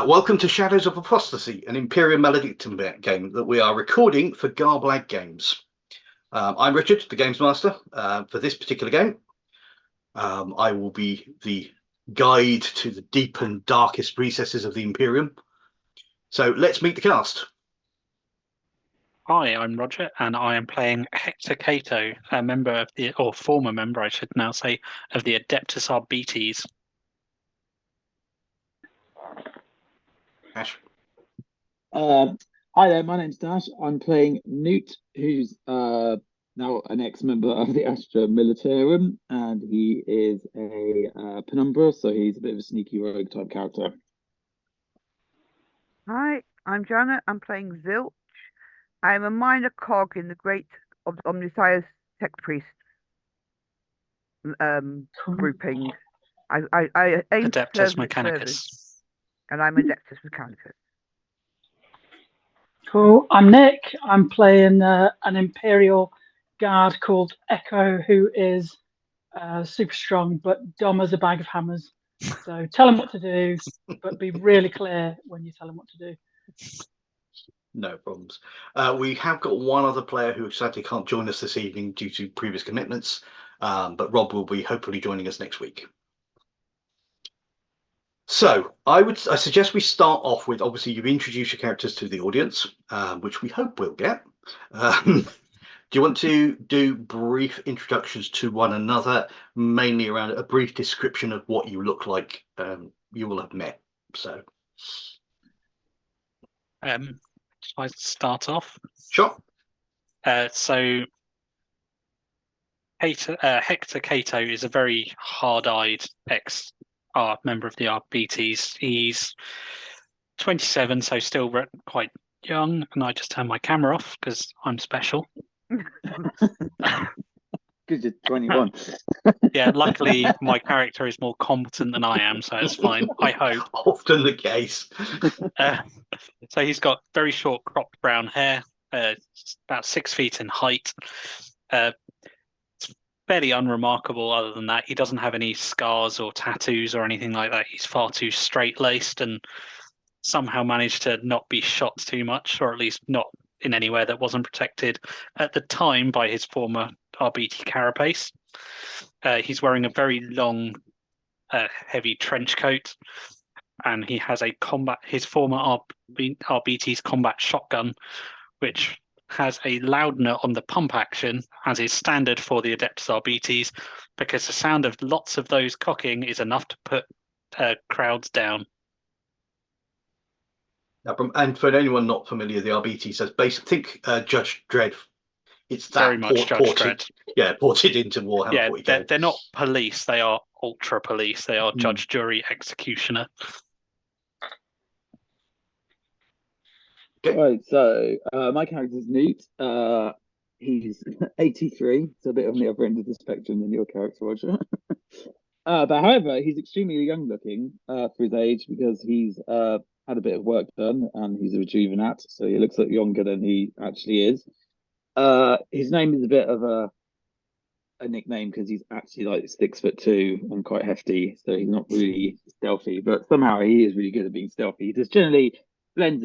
Welcome to Shadows of Apostasy, an Imperium Maladictum game that we are recording for Garblag Games. I'm Richard, the Games Master. For this particular game, I will be the guide to the deep and darkest recesses of the Imperium. So let's meet the cast. Hi, I'm Roger, and I am playing Hector Cato, a member of the, or former member, I should now say, of the Adeptus Arbites. Ash. Hi there, my name's Dash. I'm playing Newt, who's now an ex-member of the Astra Militarum, and he is a penumbra, so he's a bit of a sneaky rogue type character. Hi, I'm Janet. I'm playing Zilch. I'm a minor cog in the great Omniscience Tech Priest grouping. I aim to Adeptus serve its Mechanicus. service, and I'm Adeptus Mechanicus. Cool. I'm Nick. I'm playing an Imperial guard called Echo, who is super strong but dumb as a bag of hammers. So tell him what to do, but be really clear when you tell him what to do. No problems. We have got one other player who sadly can't join us this evening due to previous commitments, but Rob will be hopefully joining us next week. So I suggest we start off with, obviously you introduce your characters to the audience, which we hope we'll get. Do you want to do brief introductions to one another, mainly around a brief description of what you look like you will have met? So Shall I start off? sure. So Hector Cato is a very hard-eyed member of the Arbites. He's 27, so still quite young, and I just turned my camera off because I'm special. Because you're 21. Yeah, luckily my character is more competent than I am, so it's fine, I hope. Often the case. So he's got very short cropped brown hair, about 6 feet in height. It's fairly unremarkable other than that. He doesn't have any scars or tattoos or anything like that. He's far too straight-laced and somehow managed to not be shot too much, or at least not in anywhere that wasn't protected at the time by his former RBT carapace. He's wearing a very long, heavy trench coat, and he has his former RBT's combat shotgun, which has a loudener on the pump action, as is standard for the Adeptus Arbites, because the sound of lots of those cocking is enough to put crowds down. And for anyone not familiar, the RBT says think Judge Dredd. It's that Very much Judge Dredd. Yeah, ported into Warhammer. Yeah, they're not police. They are ultra police. They are judge, jury, executioner. Okay. Right, so my character's Newt. He's 83, so a bit on the other end of the spectrum than your character, Roger. But however, he's extremely young looking for his age, because he's had a bit of work done and he's a rejuvenat, so he looks like younger than he actually is. His name is a bit of a nickname because he's actually like 6'2" and quite hefty, so he's not really stealthy, but somehow he is really good at being stealthy. He just generally blends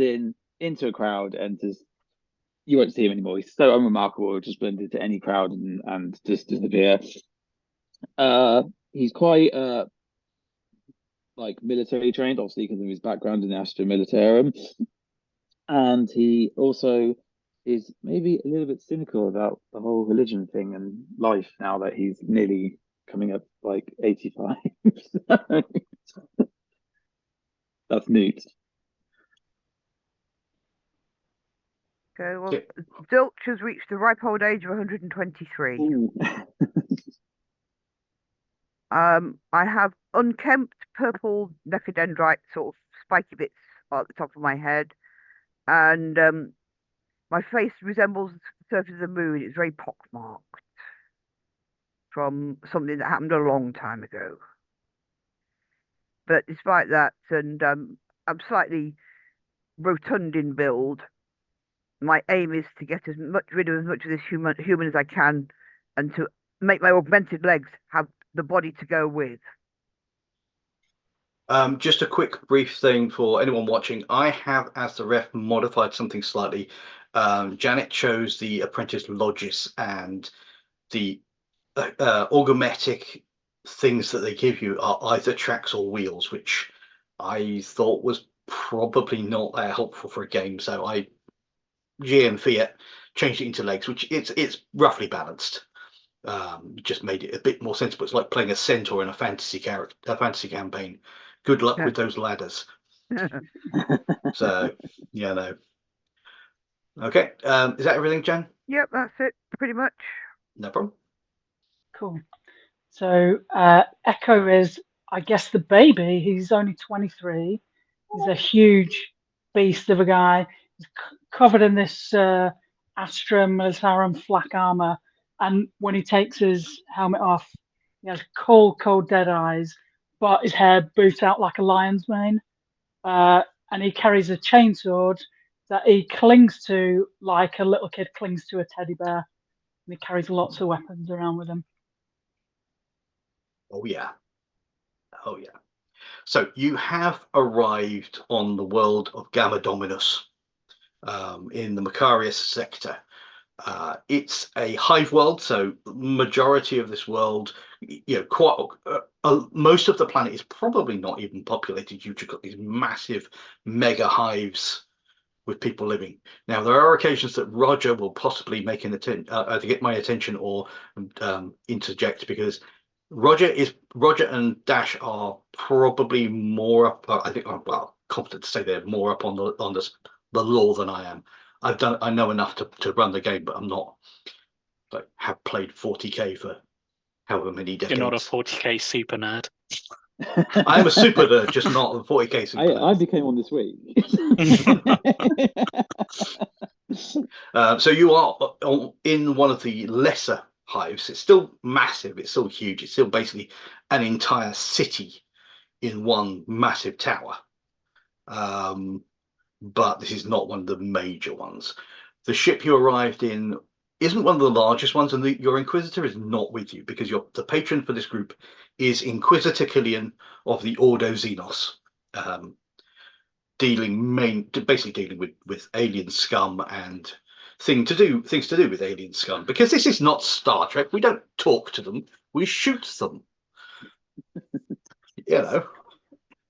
into a crowd and just, you won't see him anymore. He's so unremarkable, just blend into any crowd and just disappear. He's quite like military trained, obviously because of his background in the Astra Militarum, and he also is maybe a little bit cynical about the whole religion thing and life now that he's nearly coming up like 85. So, that's Newt. Okay, well, Zilch has reached the ripe old age of 123. I have unkempt purple necodendrite sort of spiky bits at the top of my head, and my face resembles the surface of the moon. It's very pockmarked from something that happened a long time ago. But despite that, and I'm slightly rotund in build, my aim is to get rid of as much of this human as I can, and to make my augmented legs have the body to go with. Just a quick brief thing for anyone watching. I have, as the ref, modified something slightly. Janet chose the Apprentice Logis, and the augmetic things that they give you are either tracks or wheels, which I thought was probably not that helpful for a game. So I and Fiat changed it into legs, which it's roughly balanced. Just made it a bit more sensible. It's like playing a centaur in a fantasy campaign. Good luck with those ladders. So, yeah, no. Okay, is that everything, Jan? Yep, that's it, pretty much. No problem. Cool. So Echo is, I guess, the baby. He's only 23. He's a huge beast of a guy. He's covered in this Astra Militarum flak armor, and when he takes his helmet off, he has cold, dead eyes, but his hair boots out like a lion's mane. And he carries a chainsword that he clings to like a little kid clings to a teddy bear. And he carries lots of weapons around with him. Oh, yeah. Oh, yeah. So you have arrived on the world of Gamma Dominus in the Macarius sector. It's a hive world, so majority of this world, most of the planet is probably not even populated. You've just got these massive mega hives with people living. Now, there are occasions that Roger will possibly make an attempt to get my attention or interject, because Roger and Dash are probably more up. I think I'm confident to say they're more up on the lore than I am. I know enough to run the game, but I'm not have played 40k for however many decades. You're not a 40k super nerd. I am a super nerd, just not a 40k super nerd. I became one this week. So you are in one of the lesser hives. It's still massive. It's still huge. It's still basically an entire city in one massive tower. But this is not one of the major ones. The ship you arrived in isn't one of the largest ones, and your Inquisitor is not with you, because the patron for this group is Inquisitor Killian of the Ordo Xenos, basically dealing with alien scum and things to do with alien scum. Because this is not Star Trek. We don't talk to them. We shoot them.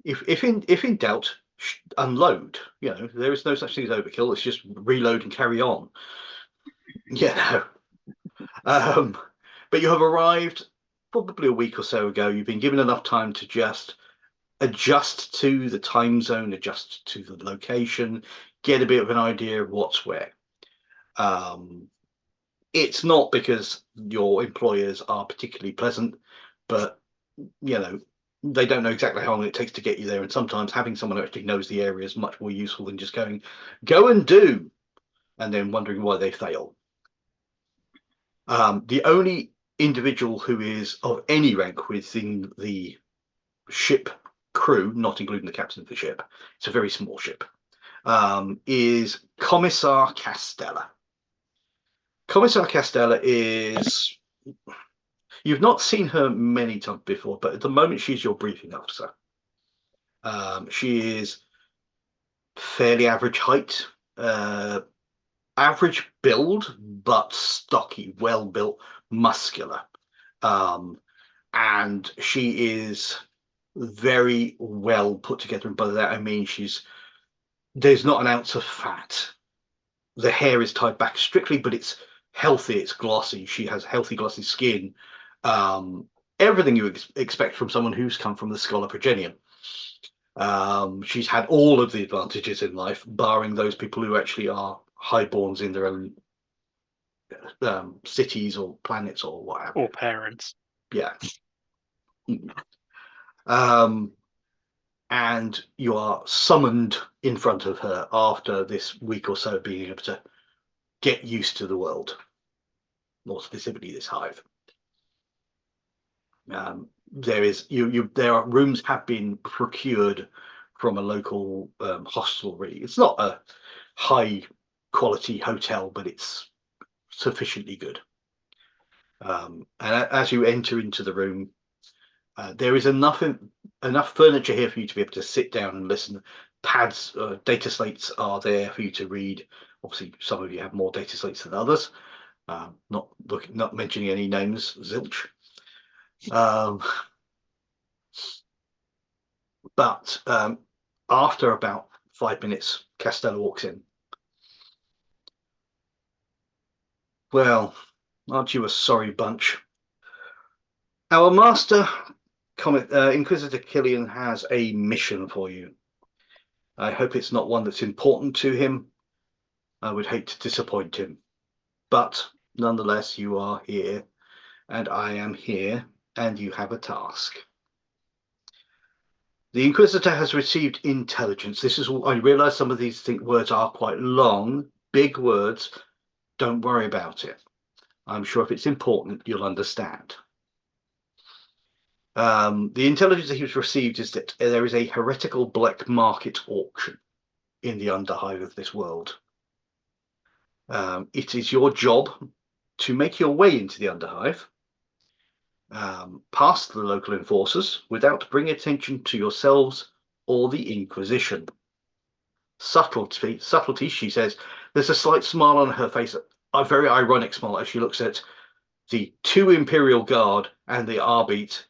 If in doubt, unload. There is no such thing as overkill. It's just reload and carry on. But you have arrived probably a week or so ago. You've been given enough time to just adjust to the time zone, adjust to the location, get a bit of an idea of what's where. It's not because your employers are particularly pleasant, but they don't know exactly how long it takes to get you there, and sometimes having someone who actually knows the area is much more useful than just going, go and do, and then wondering why they fail. The only individual who is of any rank within the ship crew, not including the captain of the ship, it's a very small ship, is Commissar Castella. Commissar Castella is... You've not seen her many times before, but at the moment she's your briefing officer. She is fairly average height, average build, but stocky, well built, muscular, and she is very well put together. And by that I mean there's not an ounce of fat. The hair is tied back strictly, but it's healthy, it's glossy. She has healthy, glossy skin. Everything you expect from someone who's come from the Scholar Progenium. She's had all of the advantages in life, barring those people who actually are highborns in their own cities or planets or whatever. Or parents. Yeah. And you are summoned in front of her after this week or so of being able to get used to the world, more specifically this hive. There are rooms have been procured from a local hostelry. It's not a high quality hotel, but it's sufficiently good. And as you enter into the room, there is enough furniture here for you to be able to sit down and listen. Pads, data slates are there for you to read. Obviously, some of you have more data slates than others. Not mentioning any names, zilch. But after about 5 minutes, Castello walks in. Well, aren't you a sorry bunch? Our master, Inquisitor Killian, has a mission for you. I hope it's not one that's important to him. I would hate to disappoint him. But nonetheless, you are here, and I am here, and you have a task. The Inquisitor has received intelligence. This is all. I realise some of these words are quite long, big words. Don't worry about it. I'm sure if it's important, you'll understand. The intelligence that he's received is that there is a heretical black market auction in the underhive of this world. It is your job to make your way into the underhive, past the local enforcers, without bringing attention to yourselves or the Inquisition. Subtlety, she says. There's a slight smile on her face, a very ironic smile, as she looks at the 2 Imperial Guard and the Arbeat,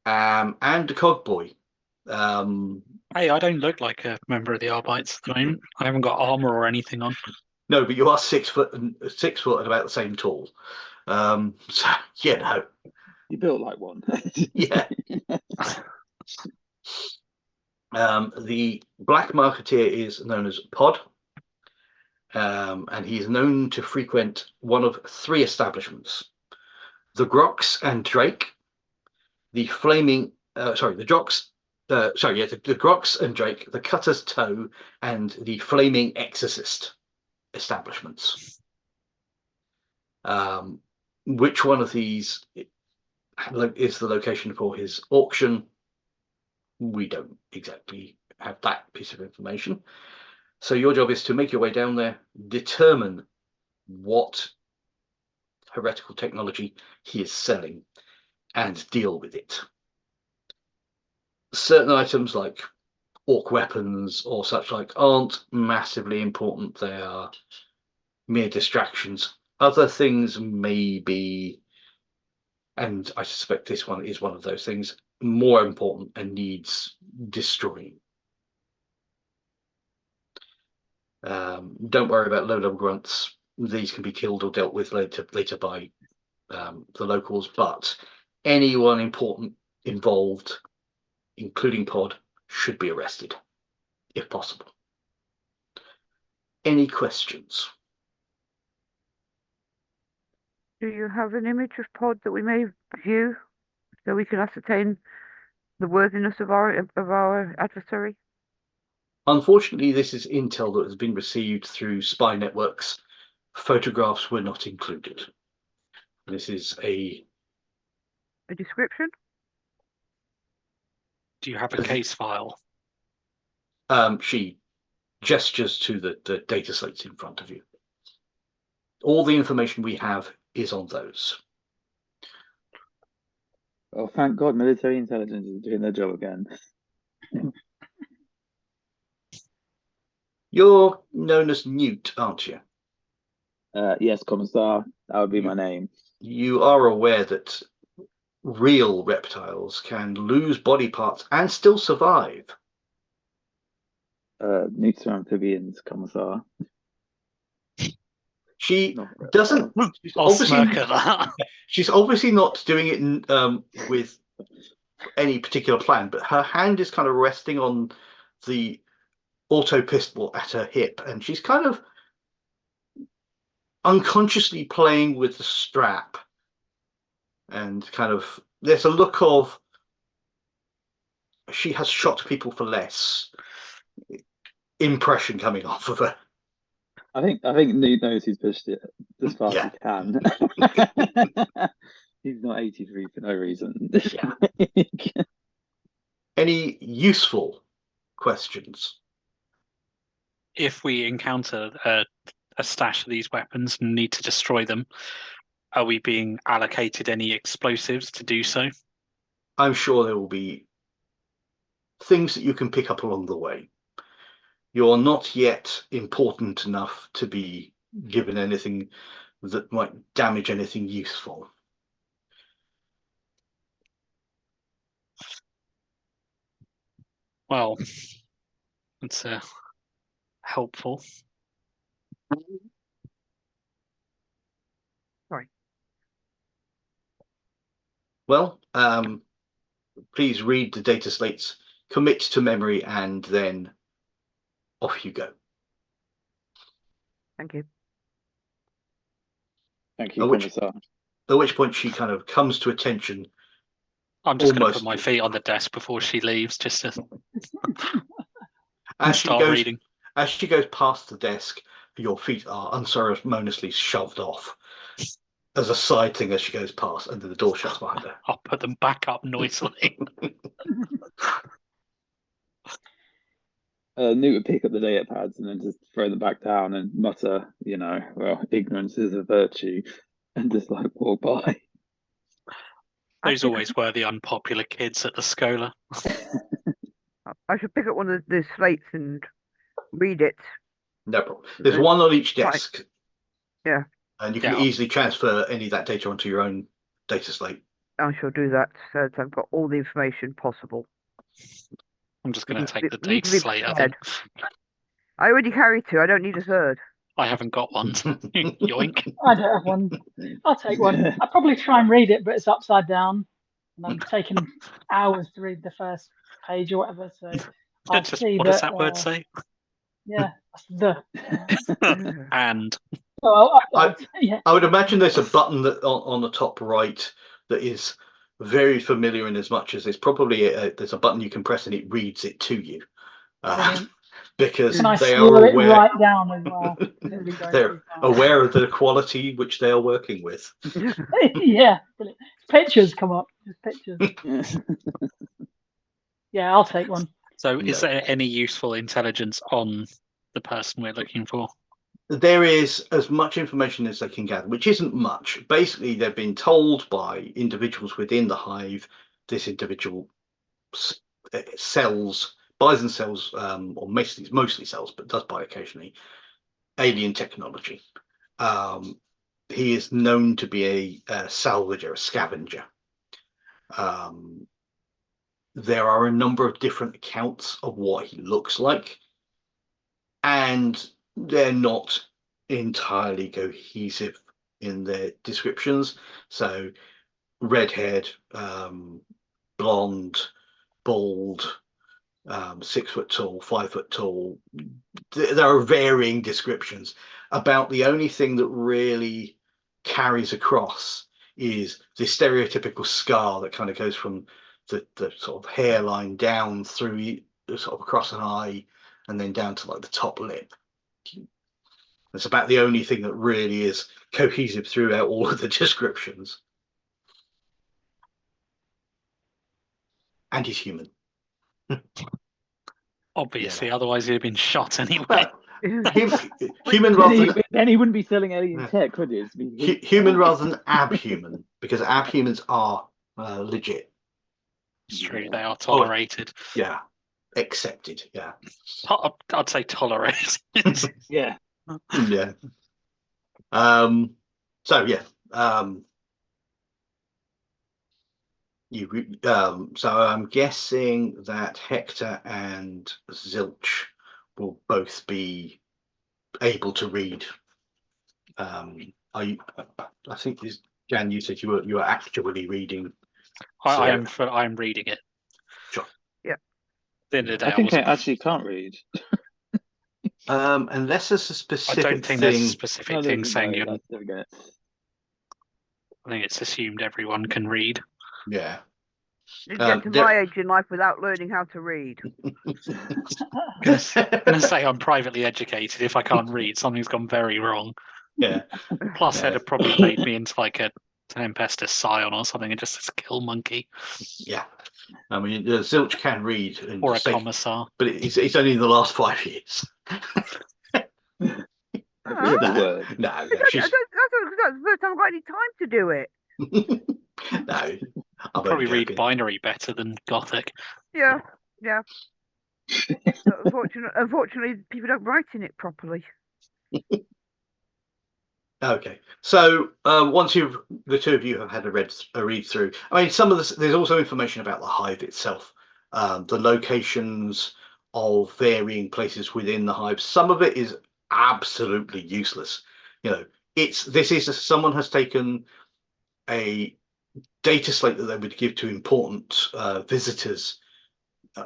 and the Cogboy. Hey, I don't look like a member of the Arbites at the moment. I haven't got armor or anything on. No, but you are 6 foot and about the same tall. So you know. You built like one. Yeah. The black marketeer is known as Pod, and he is known to frequent one of 3 establishments: the Grox and Drake, the Grox and Drake, the Cutter's Toe, and the Flaming Exorcist establishments. Which one of these is the location for his auction? We don't exactly have that piece of information. So your job is to make your way down there, determine what heretical technology he is selling, and deal with it. Certain items like orc weapons or such like aren't massively important. They are mere distractions. Other things may be, and I suspect this one is one of those things, more important and needs destroying. Don't worry about low-level grunts. These can be killed or dealt with later by the locals, but anyone important involved, including Pod, should be arrested, if possible. Any questions? Do you have an image of Pod that we may view so we can ascertain the worthiness of our adversary? Unfortunately, this is intel that has been received through spy networks. Photographs were not included. This is a description? Do you have a case file? She gestures to the data slates in front of you. All the information we have is on those. Oh, thank God, military intelligence is doing their job again. You're known as Newt, aren't you? Yes, Commissar, that would be my name. You are aware that real reptiles can lose body parts and still survive. Newts are amphibians, Commissar. She doesn't. She's obviously not doing it with any particular plan, but her hand is kind of resting on the auto pistol at her hip, and she's kind of unconsciously playing with the strap, and kind of there's a look of she has shot people for less impression coming off of her. I think Newt knows he's pushed it as far as he can. He's not 83 for no reason. Yeah. Any useful questions? If we encounter a a stash of these weapons and need to destroy them, are we being allocated any explosives to do so? I'm sure there will be things that you can pick up along the way. You're not yet important enough to be given anything that might damage anything useful. Well, it's helpful. Well, please read the data slates, commit to memory, and then off you go. Thank you. Thank you, At which- Commissar. At which point she kind of comes to attention. I'm just going to put Almost. my feet on the desk before she leaves, just to As she start goes, reading. as she goes past the desk, your feet are unceremoniously shoved off as a side thing as she goes past, and then the door shuts behind her. I'll put them back up noisily. Newt would pick up the data pads and then just throw them back down and mutter, well, ignorance is a virtue, and just like walk by. Those always were the unpopular kids at the Schola. I should pick up one of the slates and read it. No problem. There's one on each Right. desk. Yeah. And you can Yeah. easily transfer any of that data onto your own data slate. I shall do that so that I've got all the information possible. I'm just going to take the Need to data be slate of them. I already carry 2. I don't need a third. I haven't got one. Yoink. I don't have one. I'll take one. I'll probably try and read it, but it's upside down. And I'm taking hours to read the first page or whatever. So I'll Just, see what does that word say? Yeah, that's the. And Oh, yeah. I would imagine there's a button that on the top right that is very familiar in as much as there's probably there's a button you can press and it reads it to you. Brilliant. Because Can I they slow are it aware, right down as well? Really going they're too fast. aware of the quality which they are working with. Yeah, brilliant. Pictures come up. Just pictures. Yeah, I'll take one. so is there any useful intelligence on the person we're looking for? There is as much information as they can gather, which isn't much. Basically, they've been told by individuals within the hive, this individual buys and sells, or mostly sells, but does buy occasionally, alien technology. He is known to be a salvager, a scavenger. There are a number of different accounts of what he looks like, and they're not entirely cohesive in their descriptions. So red-haired, blonde, bald, 6 foot tall, 5 foot tall. There are varying descriptions. About the only thing that really carries across is the stereotypical scar that kind of goes from the sort of hairline down through sort of across an eye and then down to like the top lip. That's about the only thing that really is cohesive throughout all of the descriptions. And he's human. Obviously, otherwise he'd have been shot anyway. Well, human rather than then he wouldn't be selling alien tech, would he? human rather than abhuman, because abhumans are legit. It's true, they are tolerated. Yeah, accepted. Yeah. I'd say tolerated. Yeah. Yeah. So yeah. So I'm guessing that Hector and Zilch will both be able to read. I think Jan, you said you were actually reading. I am reading it. Sure. Yeah. At the end of the day, I think I actually can't read. Unless there's a I specific don't think thing. there's a specific thing saying you. There we go. I think it's assumed everyone can read. Yeah. You get to my age in life without learning how to read. I'm going to say I'm privately educated. If I can't read, something's gone very wrong. Yeah. Plus, they'd have probably made me into like an Apostasy scion or something and just a skill monkey. Yeah. I mean, Zilch can read. Or a commissar. But it's only in the last 5 years. Every other word. No, That's the first time I've got any time to do it. no, I'm Probably only read joking. binary better than Gothic. Yeah. But unfortunately, people don't write in it properly. Okay, so once the two of you have had a read through, I mean, some of this, there's also information about the hive itself, the locations of varying places within the hive. Some of it is absolutely useless. You know, someone has taken a data slate that they would give to important visitors,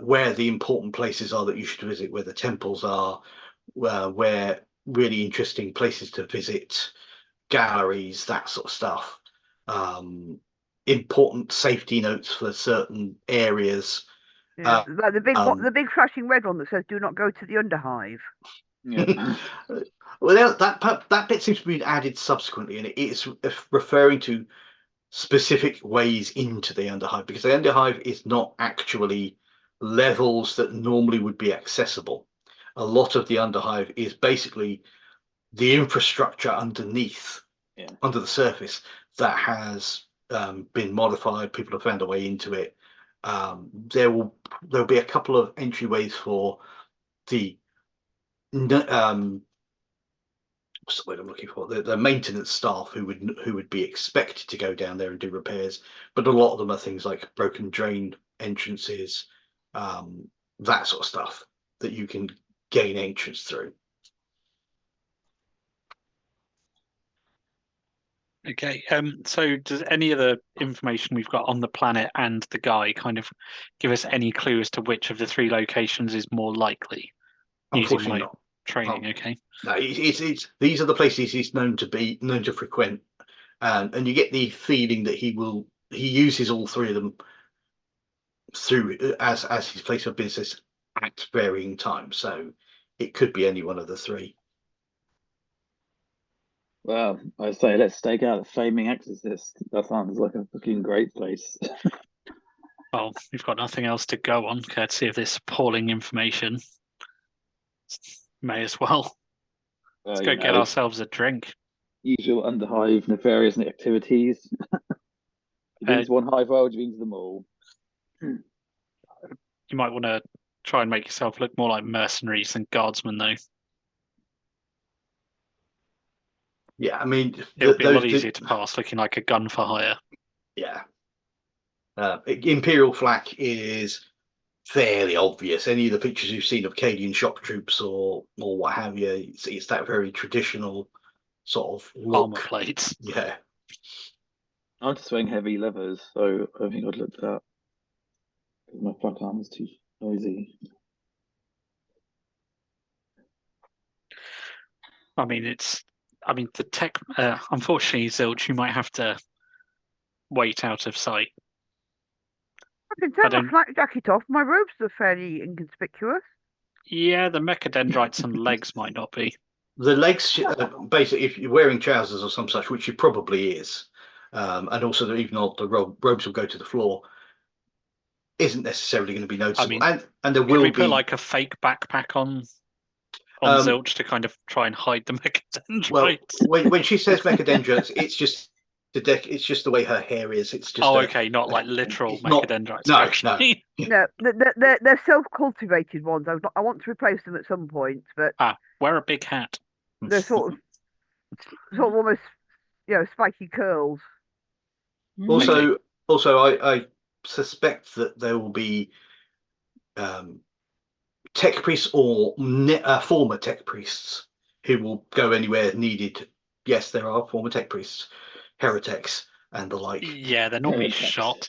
where the important places are that you should visit, where the temples are, where really interesting places to visit, galleries, that sort of stuff. Important safety notes for certain areas. Yeah, like the big flashing red one that says "Do not go to the underhive." Yeah. Well, that bit seems to be added subsequently, and it is referring to specific ways into the underhive, because the underhive is not actually levels that normally would be accessible. A lot of the underhive is basically the infrastructure underneath, under the surface, that has been modified. People have found a way into it. There'll be a couple of entryways for the what's the word I'm looking for? The maintenance staff who would be expected to go down there and do repairs, but a lot of them are things like broken drain entrances, that sort of stuff that you can gain entrance through. Okay, so does any of the information we've got on the planet and the guy kind of give us any clue as to which of the three locations is more likely? Unfortunately, using my not. training, okay. No, it's these are the places he's known to frequent, and you get the feeling that he uses all three of them through as his place of business at varying times. So it could be any one of the three. Well, I say let's stake out the flaming exorcist. That sounds like a fucking great place. Well, we've got nothing else to go on, courtesy of this appalling information. May as well. Let's go get ourselves a drink. Usual underhive nefarious activities. It means one hive world, it means them all. You might want to try and make yourself look more like mercenaries than guardsmen, though. Yeah, I mean, it'll be a lot easier to pass looking like a gun for hire. Yeah. Imperial flak is fairly obvious. Any of the pictures you've seen of Cadian shock troops or what have you, it's that very traditional sort of look. Armor plates. Yeah. I'm just wearing heavy levers, so I don't think I'd look that. My front arm is too noisy. I mean, the tech. Unfortunately, Zilch, you might have to wait out of sight. I can take my flak jacket off. My robes are fairly inconspicuous. Yeah, the mechadendrites and legs might not be. The legs, basically, if you're wearing trousers or some such, which you probably is, and also even though the robes will go to the floor, isn't necessarily going to be noticeable. I mean, and there will we be put like a fake backpack on Zilch to kind of try and hide the mechadendrites. Well, when she says mechadendrites, it's just it's just the way her hair is. It's just okay, not like literal mechadendrites. No, they're self-cultivated ones. I want to replace them at some point, but wear a big hat. They're sort of almost, spiky curls. Also, I suspect that there will be tech priests or former tech priests who will go anywhere needed. Yes, there are former tech priests, heretics, and the like. Yeah, they're normally shot.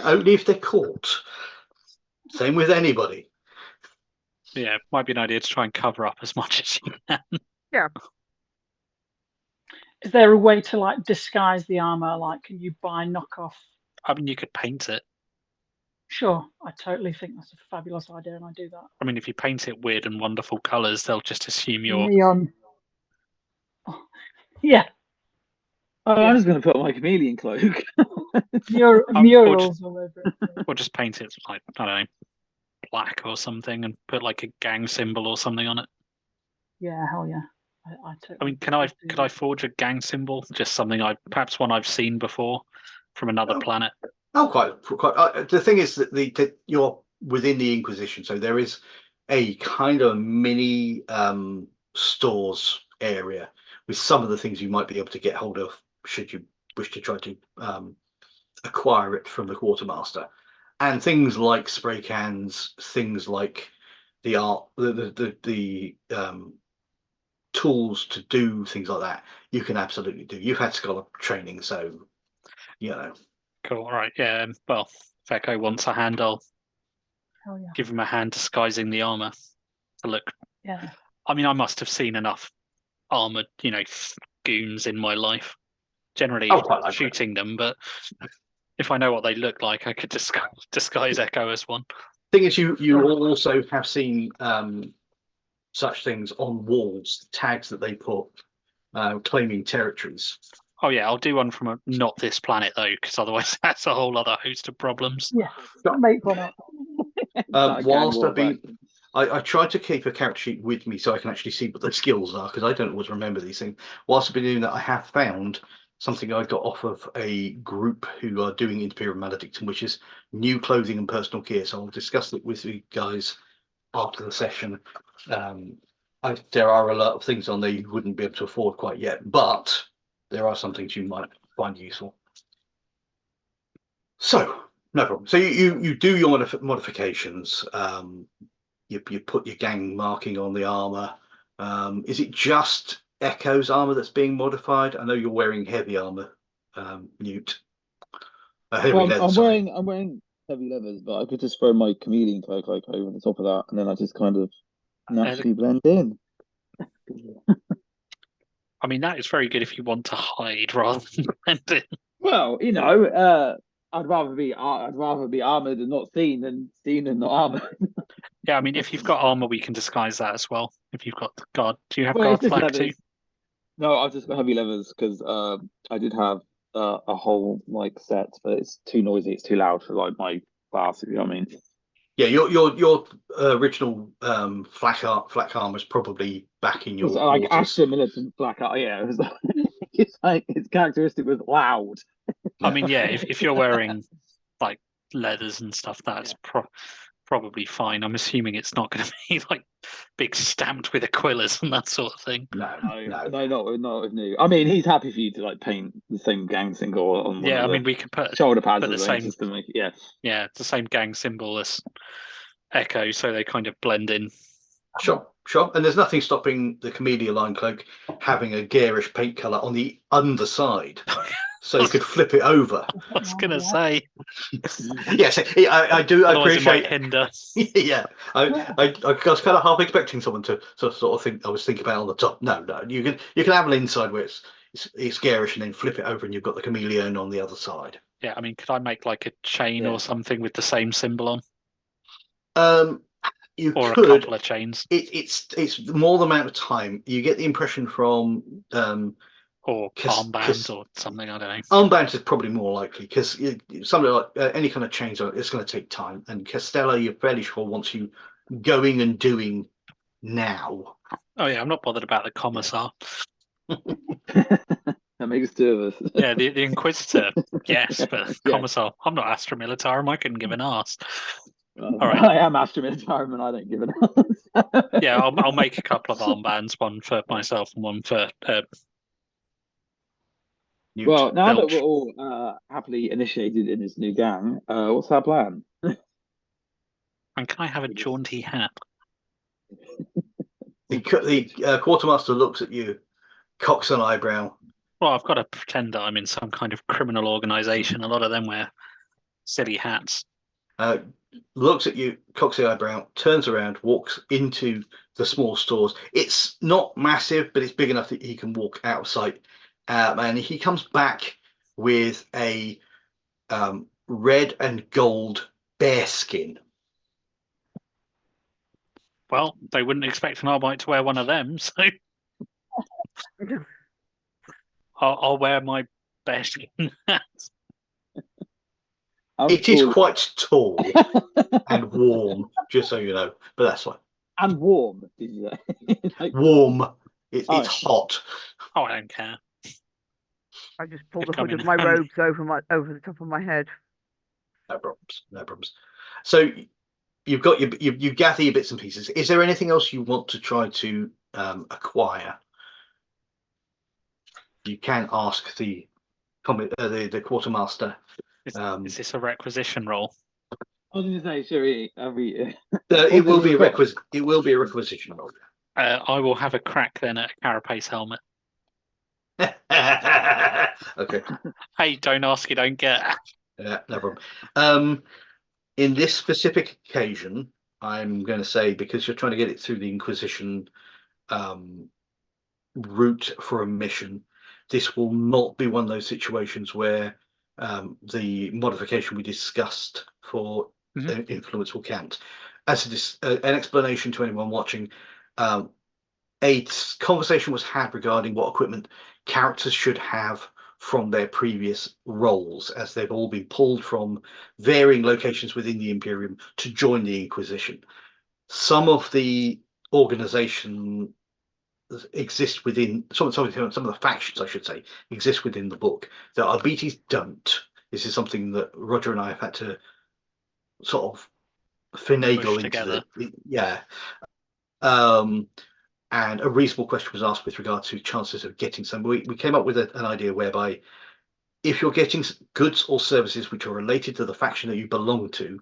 Only if they're caught. Same with anybody. Yeah, might be an idea to try and cover up as much as you can. Yeah. Is there a way to like disguise the armor? Like, can you buy knockoff? I mean, you could paint it. Sure, I totally think that's a fabulous idea, and I do that. I mean, if you paint it weird and wonderful colours, they'll just assume you're neon. Oh, yeah. I'm just going to put on my chameleon cloak. Murals all over it. Or just paint it like, I don't know, black or something, and put like a gang symbol or something on it. Yeah, hell yeah. I totally I mean, would do could that. I forge a gang symbol? Just something perhaps one I've seen before from another planet. Oh, quite. The thing is that you're within the Inquisition, so there is a kind of mini stores area with some of the things you might be able to get hold of should you wish to try to acquire it from the quartermaster, and things like spray cans, things like the art, the tools to do things like that. You can absolutely do. You've had scholar training, so you know. Cool. All right. Yeah. Well, if Echo wants a hand, I'll Hell yeah. give him a hand disguising the armor to look. Yeah. I mean, I must have seen enough armored, goons in my life. Generally quite likely. shooting them, but if I know what they look like, I could disguise Echo as one. Thing is, you also have seen such things on walls, tags that they put claiming territories. Oh yeah, I'll do one from not this planet though, because otherwise that's a whole other host of problems. Yeah. Make one up. Whilst I've been, I tried to keep a character sheet with me so I can actually see what the skills are, because I don't always remember these things. Whilst I've been doing that, I have found something I got off of a group who are doing Imperium Maladictum, which is new clothing and personal gear. So I'll discuss it with you guys after the session. There are a lot of things on there you wouldn't be able to afford quite yet, but there are some things you might find useful. So no problem. So you do your modifications. You put your gang marking on the armor. Is it just Echo's armor that's being modified? I know you're wearing heavy armor, Newt. Leather, I'm wearing heavy leathers, but I could just throw my chameleon cloak like over the top of that, and then I just kind of naturally blend in. I mean, that is very good if you want to hide rather than blend in. Well, I'd rather be armored and not seen than seen and not armored. Yeah, I mean, if you've got armor, we can disguise that as well. If you've got guard, do you have Well, guard flag too? No, I've just got heavy leathers because I did have a whole set, but it's too noisy, it's too loud for my class. If you know what I mean. Yeah, your original flak armor is probably back in your It was like quarters. Astra Militant black. Yeah, it was it's like its characteristic was loud. I mean, yeah, if you're wearing like leathers and stuff, that's probably fine. I'm assuming it's not going to be like big stamped with Aquillas and that sort of thing. No, not with new. I mean, he's happy for you to paint the same gang symbol on. Yeah, I mean, we can put shoulder pads the same just to make it. Yeah, it's the same gang symbol as Echo, so they kind of blend in. Sure. And there's nothing stopping the Camellia line cloak having a garish paint color on the underside. So you could flip it over. I was going to say. Yes, I do appreciate. It might hinder. Yeah, I was kind of half expecting someone to sort of think I was thinking about on the top. No, you can have an inside where it's garish and then flip it over and you've got the chameleon on the other side. Yeah, I mean, could I make like a chain or something with the same symbol on? You or could. A couple of chains. It's more the amount of time. You get the impression from or armbands or something. I don't know. Armbands is probably more likely because something like any kind of change, it's going to take time. And Castella, you're fairly sure wants you going and doing now. Oh yeah, I'm not bothered about the commissar. That makes two of us. Yeah, the Inquisitor, yes, but commissar, I'm not Astra Militarum. I couldn't give an arse. All right. I am Astra Militarum and I don't give an arse. Yeah, I'll make a couple of armbands, one for myself and one for. Well, now that we're all happily initiated in this new gang, what's our plan? And can I have a jaunty hat? The quartermaster looks at you, cocks an eyebrow. Well, I've got to pretend that I'm in some kind of criminal organisation. A lot of them wear silly hats. Looks at you, cocks the eyebrow, turns around, walks into the small stores. It's not massive, but it's big enough that he can walk out of sight. And he comes back with a red and gold bearskin. Well, they wouldn't expect an Arbite to wear one of them, so I'll wear my bearskin hat. It is quite tall and warm, just so you know, but that's fine. And warm, did you say? Warm. It's Oh, hot. Oh, I don't care. I just pull Could the come hood in of my handy. robes over the top of my head. No problems. No problems. So you've got you gather your bits and pieces. Is there anything else you want to try to acquire? You can ask the quartermaster. Is this a requisition roll? I was going to say, sure, It will be a requisite. It will be a requisition roll. I will have a crack then at a carapace helmet. Okay. Hey, don't ask, you don't get. Yeah, no problem. In this specific occasion, I'm going to say, because you're trying to get it through the Inquisition route for a mission, this will not be one of those situations where the modification we discussed for influence will count. As an explanation to anyone watching, a conversation was had regarding what equipment characters should have from their previous roles, as they've all been pulled from varying locations within the Imperium to join the Inquisition. Some of the organization exist within some of the factions, I should say, exist within the book. The Arbites don't. This is something that Roger and I have had to sort of finagle into together. And a reasonable question was asked with regard to chances of getting some. We came up with an idea whereby if you're getting goods or services which are related to the faction that you belong to,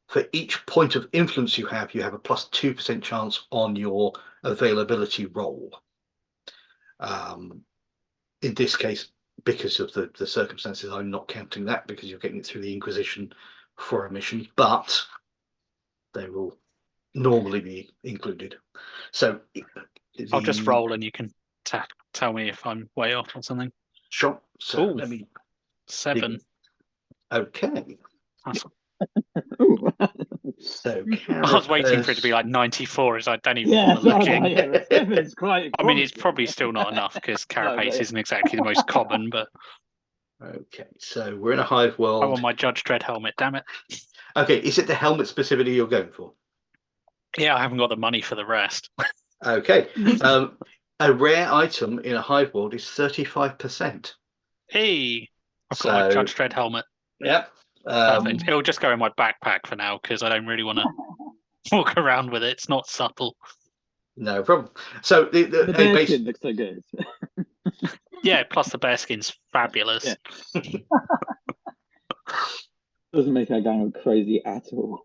for each point of influence you have a plus 2% chance on your availability roll. In this case, because of the circumstances, I'm not counting that because you're getting it through the Inquisition for a mission, but they will normally be included. So I'll just roll and you can tell me if I'm way off or something. Sure. So Ooh, let me 7. Okay. That's... So I was waiting for it to be like 94, as I don't even bother looking. It's quite. I mean, it's probably still not enough because carapace isn't exactly the most common, but. Okay, so we're in a hive world. I want my Judge Dredd helmet, damn it. Okay, is it the helmet specifically you're going for? Yeah, I haven't got the money for the rest. Okay. A rare item in a hive world is 35%. Hey, I've got my Judge Dredd helmet. Yep. Perfect. It'll just go in my backpack for now because I don't really want to walk around with it. It's not subtle. No problem. So the bearskin looks so good. Yeah, plus the bearskin's fabulous. Yeah. Doesn't make our gang look crazy at all.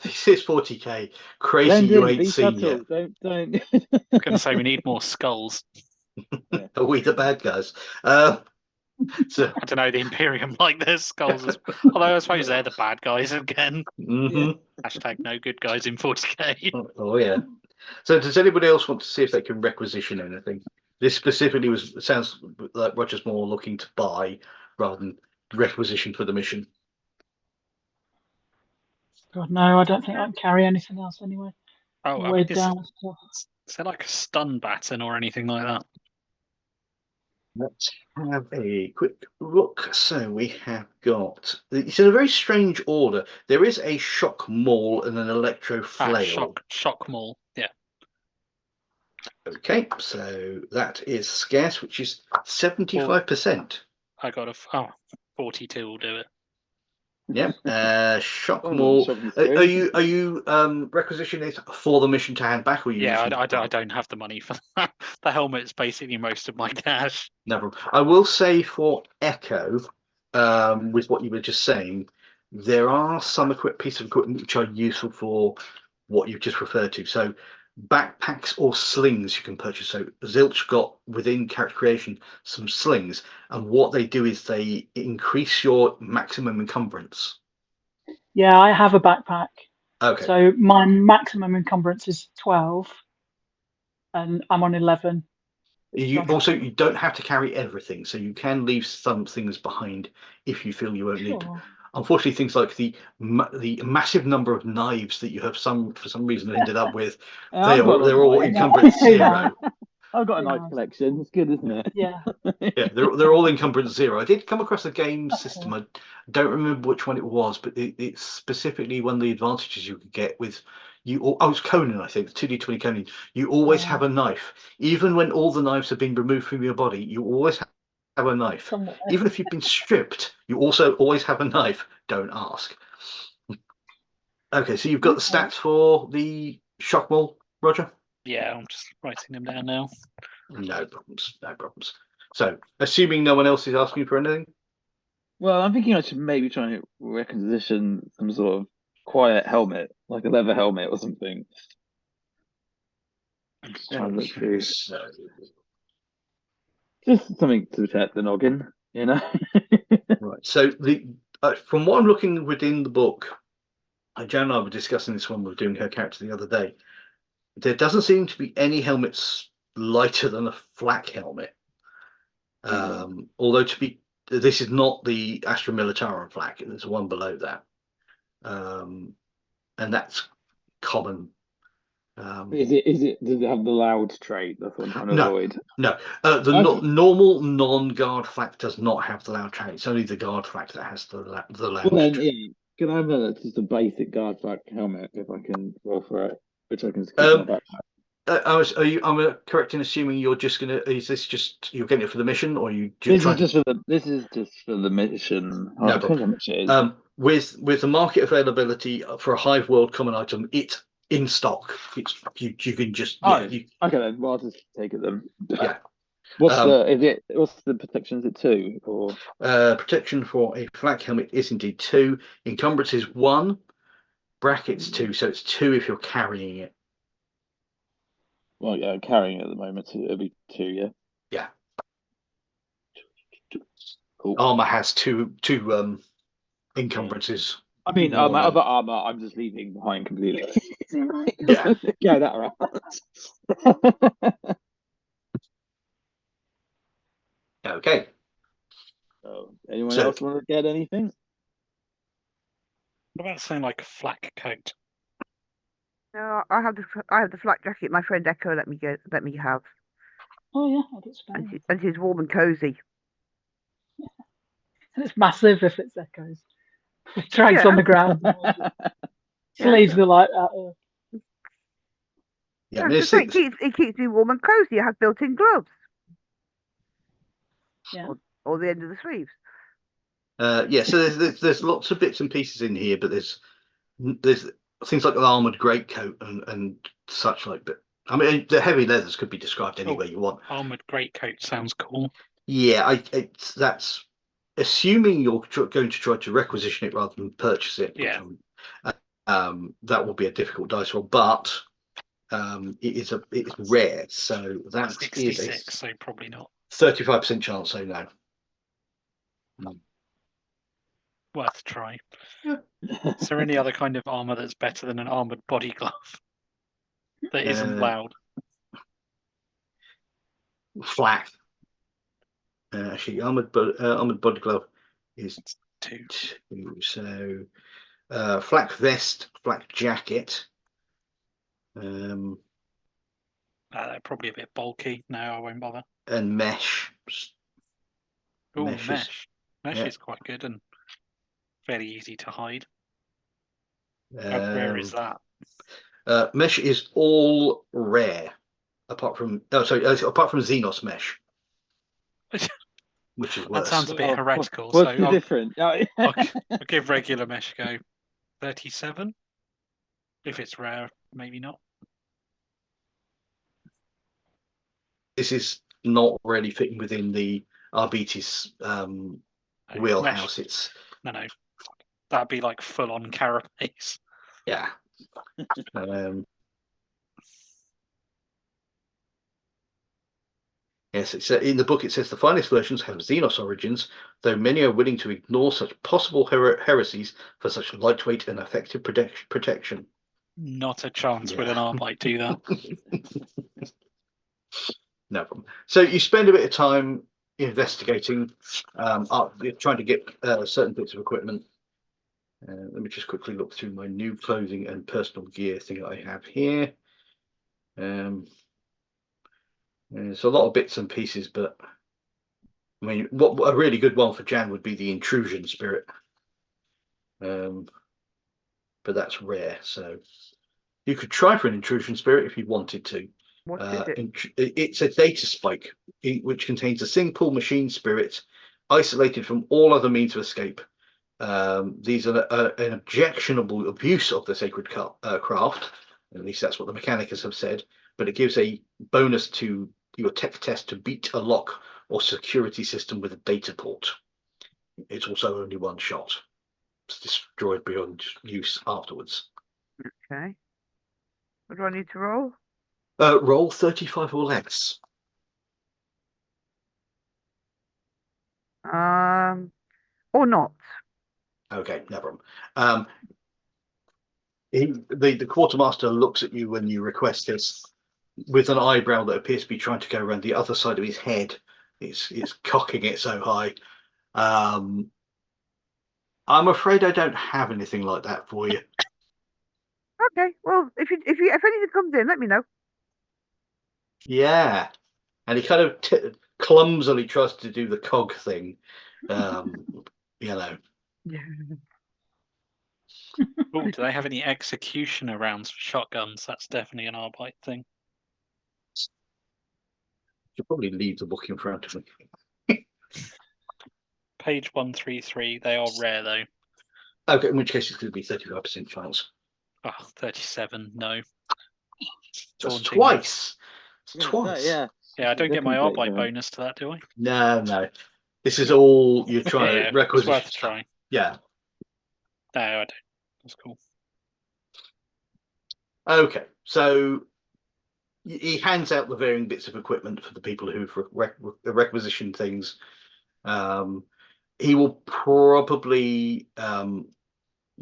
This is 40k. Crazy you ain't seen yet. Don't. I'm going to say we need more skulls. Are we the bad guys? So I don't know, the Imperium like their skulls. Although I suppose they're the bad guys again. Hashtag no good guys in 40k. Oh yeah. So does anybody else want to see if they can requisition anything? This specifically sounds like Roger's more looking to buy rather than requisition for the mission. God, no, I don't think I can carry anything else anyway. Oh, I mean, is there like a stun baton or anything like that? Let's have a quick look. So we have got, it's in a very strange order. There is a shock maul and an electro flail. Shock maul, yeah. Okay, so that is scarce, which is 75%. I got 42 will do it. Yeah, shock maul. Are you requisitioning it for the mission to hand back, or you? Yeah, I don't have the money for that. The helmet is basically most of my cash. No problem. I will say for Echo, with what you were just saying, there are some pieces of equipment which are useful for what you've just referred to. So backpacks or slings you can purchase. So Zilch got within character creation some slings, and what they do is they increase your maximum encumbrance. Yeah, I have a backpack. Okay. So my maximum encumbrance is 12, and I'm on 11. You don't have to carry everything, so you can leave some things behind if you feel you won't need them. Unfortunately, things like the massive number of knives that you have for some reason ended up with, they're all encumbrance 0. I've got a knife collection. It's good, isn't it? Yeah. Yeah, they're all encumbrance 0. I did come across a game system. I don't remember which one it was, but it's specifically one of the advantages you could get with it's Conan, I think, 2D20 Conan. You always have a knife, even when all the knives have been removed from your body. You always have a knife, Somewhere. even if you've been stripped. You also always have a knife. Don't ask. Okay, so you've got the stats for the shock mole, Roger. Yeah, I'm just writing them down now. No problems. No problems. So, assuming no one else is asking for anything. Well, I'm thinking I should maybe try and requisition some sort of quiet helmet, like a leather helmet or something. I'm just trying to look through. So, Just something to protect the noggin, you know? right. So from what I'm looking within the book, Jan and I were discussing this when we were doing her character the other day. There doesn't seem to be any helmets lighter than a flak helmet. Although this is not the Astra Militarum flak. There's one below that, and that's common. Does it have the loud trait? That's what I'm trying to avoid. No, normal non-guard flak does not have the loud trait. It's only the guard flak that has the loud Well, then, trait. yeah, can I have just a basic guard flak helmet if I can roll for it, which I can keep in my backpack? I'm correct in assuming you're just gonna? Is this just you're getting it for the mission, or you? This is just for the mission. No depends how much it is. With the market availability for a Hive World common item, it's in stock. You can just okay then. Well, I'll just take it then. Yeah. What's the protection? Is it 2 or? Protection for a flak helmet is indeed 2. Encumbrance is 1. Brackets 2, so it's 2 if you're carrying it. Well, yeah, I'm carrying it at the moment, so it'll be 2, yeah. Yeah. Cool. Armor has two encumbrances. I mean, my other armor, I'm just leaving behind completely. Yeah. Carry that around. Okay. So, anyone else want to get anything? What about something like a flak coat? No, I have the flak jacket my friend Echo let me have, Oh yeah, I get spare. and it's warm and cozy. And it's massive if it's Echoes. It drags on the ground. Sleeves are like that. Yeah, it keeps me warm and cozy. I have built-in gloves. Yeah. Or the end of the sleeves. Yeah, so there's lots of bits and pieces in here, but there's things like an armored greatcoat and such like. But I mean, the heavy leathers could be described any way you want. Armored greatcoat sounds cool. Yeah, that's assuming you're going to try to requisition it rather than purchase it. Yeah. That will be a difficult dice roll, but it's rare, so that 66, is so probably not. 35% chance. So no. Worth a try. Is there any other kind of armor that's better than an armored body glove that isn't loud? Flak. Actually, armored body glove is 2. So flak vest, flak jacket. They're probably a bit bulky. No, I won't bother. And mesh. Oh, mesh. Mesh is quite good and fairly easy to hide. How rare is that? Mesh is all rare, apart from Xenos mesh, which is worse. That sounds a bit heretical. What's the difference? I'll give regular mesh a go. 37. If it's rare, maybe not. This is not really fitting within the Arbites wheelhouse. It's no. That'd be like full on carapace. Yeah. Yes, it's in the book. It says the finest versions have Xenos origins, though many are willing to ignore such possible heresies for such lightweight and effective protection. Not a chance would an Arbite do that. No problem. So you spend a bit of time investigating, trying to get certain bits of equipment. Let me just quickly look through my new clothing and personal gear thing that I have here. There's a lot of bits and pieces, but I mean, what a really good one for Jan would be the intrusion spirit. But that's rare, so You could try for an intrusion spirit if you wanted to. What is it? It's a data spike, which contains a single machine spirit isolated from all other means of escape. These are an objectionable abuse of the sacred craft. At least that's what the Mechanicus have said. But it gives a bonus to your tech test to beat a lock or security system with a data port. It's also only one shot. It's destroyed beyond use afterwards. Okay. What do I need to roll? Roll 35 or less. Or not. Okay, no problem. The quartermaster looks at you when you request this with an eyebrow that appears to be trying to go around the other side of his head. It's cocking it so high. I'm afraid I don't have anything like that for you. Okay. Well, if anything comes in, let me know. Yeah, and he kind of clumsily tries to do the cog thing. You know. Yeah. Oh, do they have any executioner rounds for shotguns? That's definitely an Arbite thing. You'll probably leave the book in front of me. Page 133. They are rare though. Okay, in which case it's going to be 35% chance. Oh, 37. No. That's Taunting. twice. Yeah, Twice. yeah. Yeah, I don't get my Definitely Arbite bonus to that, do I? No. This is all you're trying Yeah, to it's requisition. worth a try. Yeah. No, I don't. That's cool. Okay, so he hands out the varying bits of equipment for the people who've requisitioned things. He will probably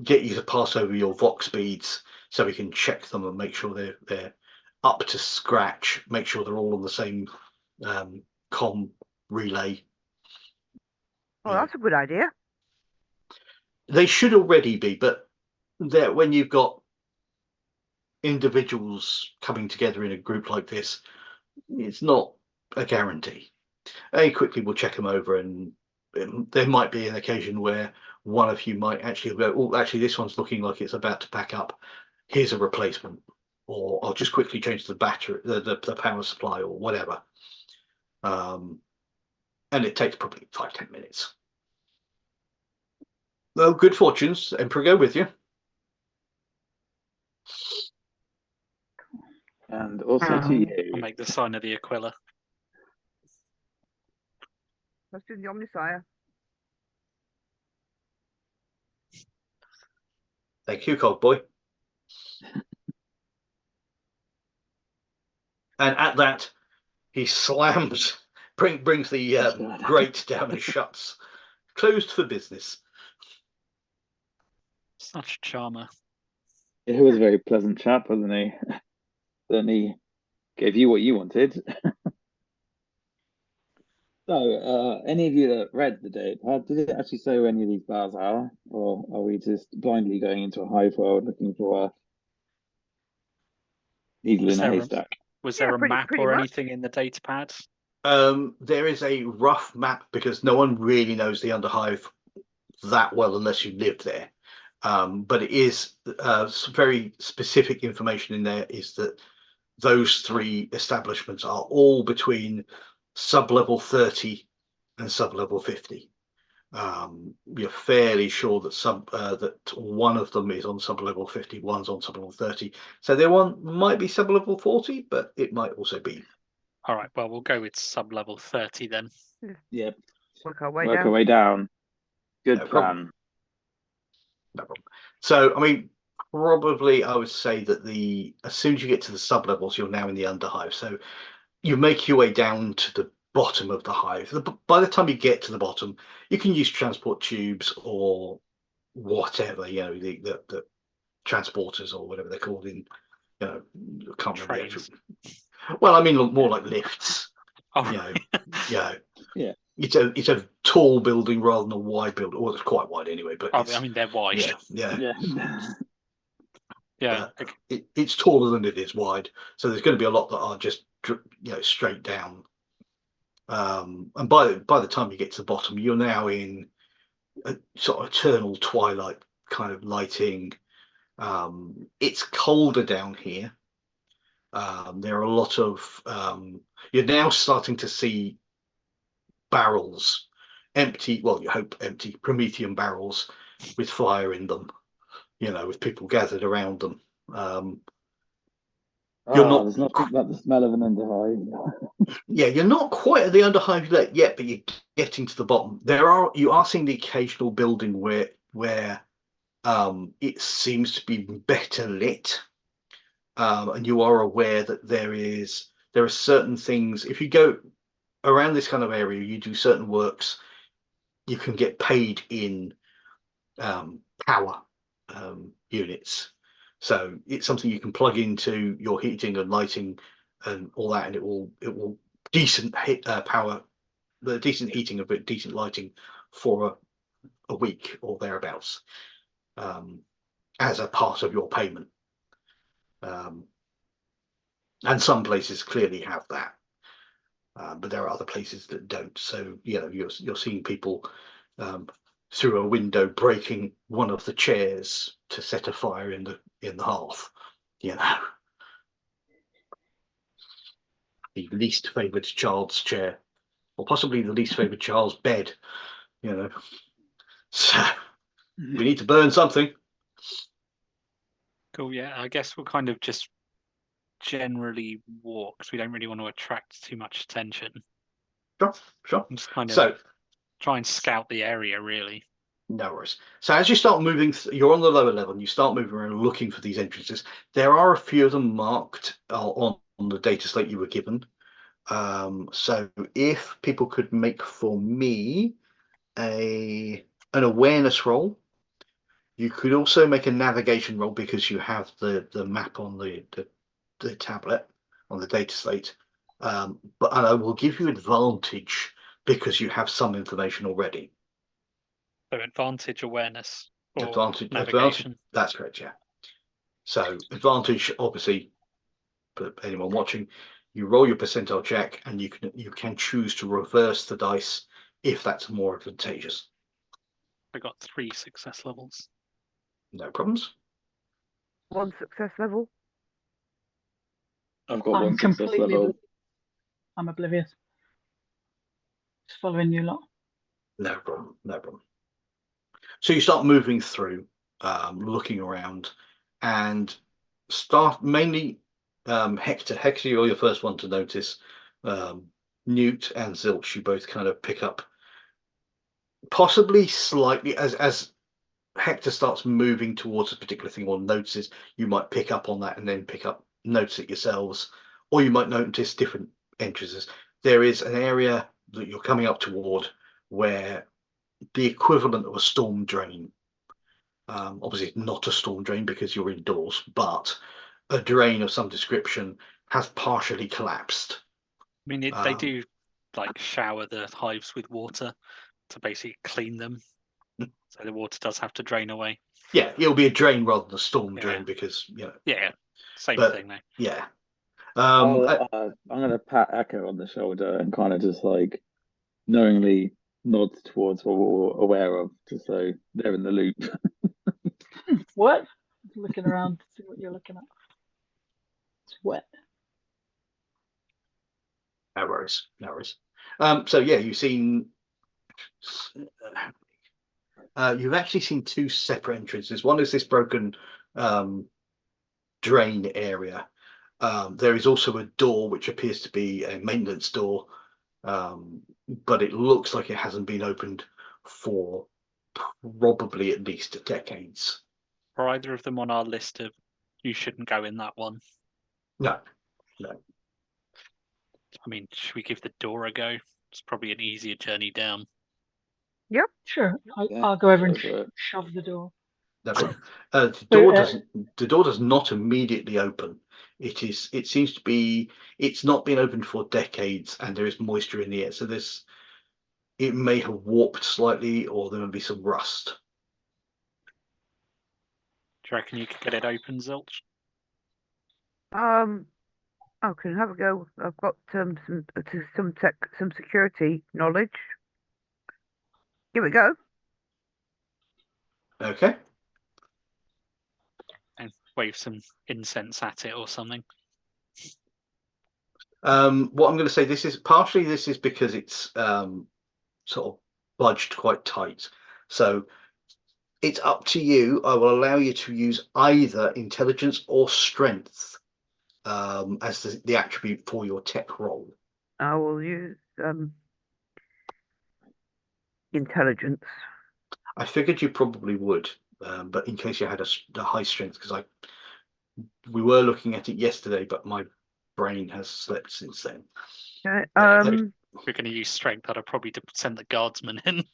get you to pass over your Vox beads so we can check them and make sure they're up to scratch. Make sure they're all on the same com relay. Oh, that's a good idea. They should already be, but when you've got individuals coming together in a group like this, it's not a guarantee. They quickly will check them over, and there might be an occasion where one of you might actually go, oh, actually this one's looking like it's about to pack up, here's a replacement, or I'll just quickly change the battery, the power supply, or whatever. And it takes probably 5-10 minutes. Well, good fortunes. Emperor, go with you. And also to I'll you. make the sign of the Aquila. Let's do the Omnisire. Thank you, Cogboy. And at that, he slams, brings the grate down and shuts. Closed for business. Such a charmer. He was a very pleasant chap, wasn't he? Certainly gave you what you wanted. So, any of you that read the data, did it actually say where any of these bars are? Or are we just blindly going into a hive world looking for a needle in a haystack? Was there a map pretty or much. anything in the data pads? There is a rough map because no one really knows the underhive that well unless you live there. But it is some very specific information in there is that those three establishments are all between sub-level 30 and sub-level 50. You're fairly sure that that one of them is on sub-level 50, one's on sub-level 30. So their one might be sub-level 40, but it might also be. All right, well, we'll go with sub-level 30 then. Yep. Work our way Work down. our way down. Good No plan. problem. No problem. So, I mean, probably I would say that as soon as you get to the sub-levels, you're now in the underhive. So you make your way down to the bottom of the hive. By the time you get to the bottom, you can use transport tubes or whatever, the transporters or whatever they're called in, can't remember the actual. Well, I mean, more like lifts. Oh. Yeah. It's a tall building rather than a wide building. Well, it's quite wide anyway, but I mean, they're wide. Yeah. It's taller than it is wide, so there's going to be a lot that are just straight down. And by the time you get to the bottom, you're now in a sort of eternal twilight kind of lighting. It's colder down here. There are a lot of you're now starting to see barrels, empty, well, you hope empty Promethean barrels with fire in them, with people gathered around them. You're not, There's nothing like the smell of an underhive. yeah, you're not quite at the underhive yet, but you're getting to the bottom. You are seeing the occasional building where it seems to be better lit, and you are aware that there are certain things. If you go around this kind of area, you do certain works, you can get paid in power units. So it's something you can plug into your heating and lighting and all that, and it will decent power, the decent heating of it, decent lighting for a week or thereabouts, as a part of your payment. And some places clearly have that, but there are other places that don't. So you're seeing people through a window breaking one of the chairs to set a fire in the hearth. The least favoured child's chair, or possibly the least favoured child's bed. So we need to burn something. Cool. Yeah, I guess we'll kind of just generally walk because we don't really want to attract too much attention. Sure. And just kind of So try and scout the area, really. no worries. So as you start moving, you're on the lower level, and you start moving around looking for these entrances. There are a few of them marked on the data slate you were given. So if people could make for me an awareness roll. You could also make a navigation roll because you have the map on the tablet on the data slate. And I will give you advantage because you have some information already. So advantage, awareness, or Advantage. navigation. That's correct. Yeah. So advantage, obviously, for anyone watching, you roll your percentile check, and you can choose to reverse the dice if that's more advantageous. I got 3 success levels. No problems. 1 success level. I've got I'm 1 success completely level. I'm oblivious. Just following you lot. No problem. So you start moving through, looking around, and start mainly Hector. Hector, you're your first one to notice. Newt and Zilch, you both kind of pick up, possibly slightly as Hector starts moving towards a particular thing or notices, you might pick up on that and then notice it yourselves, or you might notice different entrances. There is an area that you're coming up toward where the equivalent of a storm drain, obviously not a storm drain because you're indoors, but a drain of some description has partially collapsed. I mean, they do like shower the hives with water to basically clean them. So the water does have to drain away. Yeah, it'll be a drain rather than a storm drain because Yeah, same thing though. Yeah. I'm gonna pat Echo on the shoulder and kind of just like knowingly nod towards what we're aware of, just so they're in the loop. What? Looking around to see what you're looking at. It's wet. No worries. So yeah, you've actually seen 2 separate entrances. One is this broken drain area. There is also a door which appears to be a maintenance door, but it looks like it hasn't been opened for probably at least decades. Are either of them on our list of you shouldn't go in that one? No. I mean, should we give the door a go? It's probably an easier journey down. Yep. Sure. Yeah, I'll go over and go for it. shove the door. No problem. The door does not immediately open. It seems to be, it's not been opened for decades, and there is moisture in the air. So it may have warped slightly, or there may be some rust. Do you reckon you could get it open, Zilch? I can have a go. I've got some security knowledge. Give it a go. Okay. wave some incense at it or something. What I'm going to say, this is because it's sort of budged quite tight. So it's up to you. I will allow you to use either intelligence or strength as the attribute for your tech roll. I will use intelligence. I figured you probably would, but in case you had a high strength, because we were looking at it yesterday, but my brain has slept since then. Okay. If we're going to use strength, I'd have probably send the guardsman in.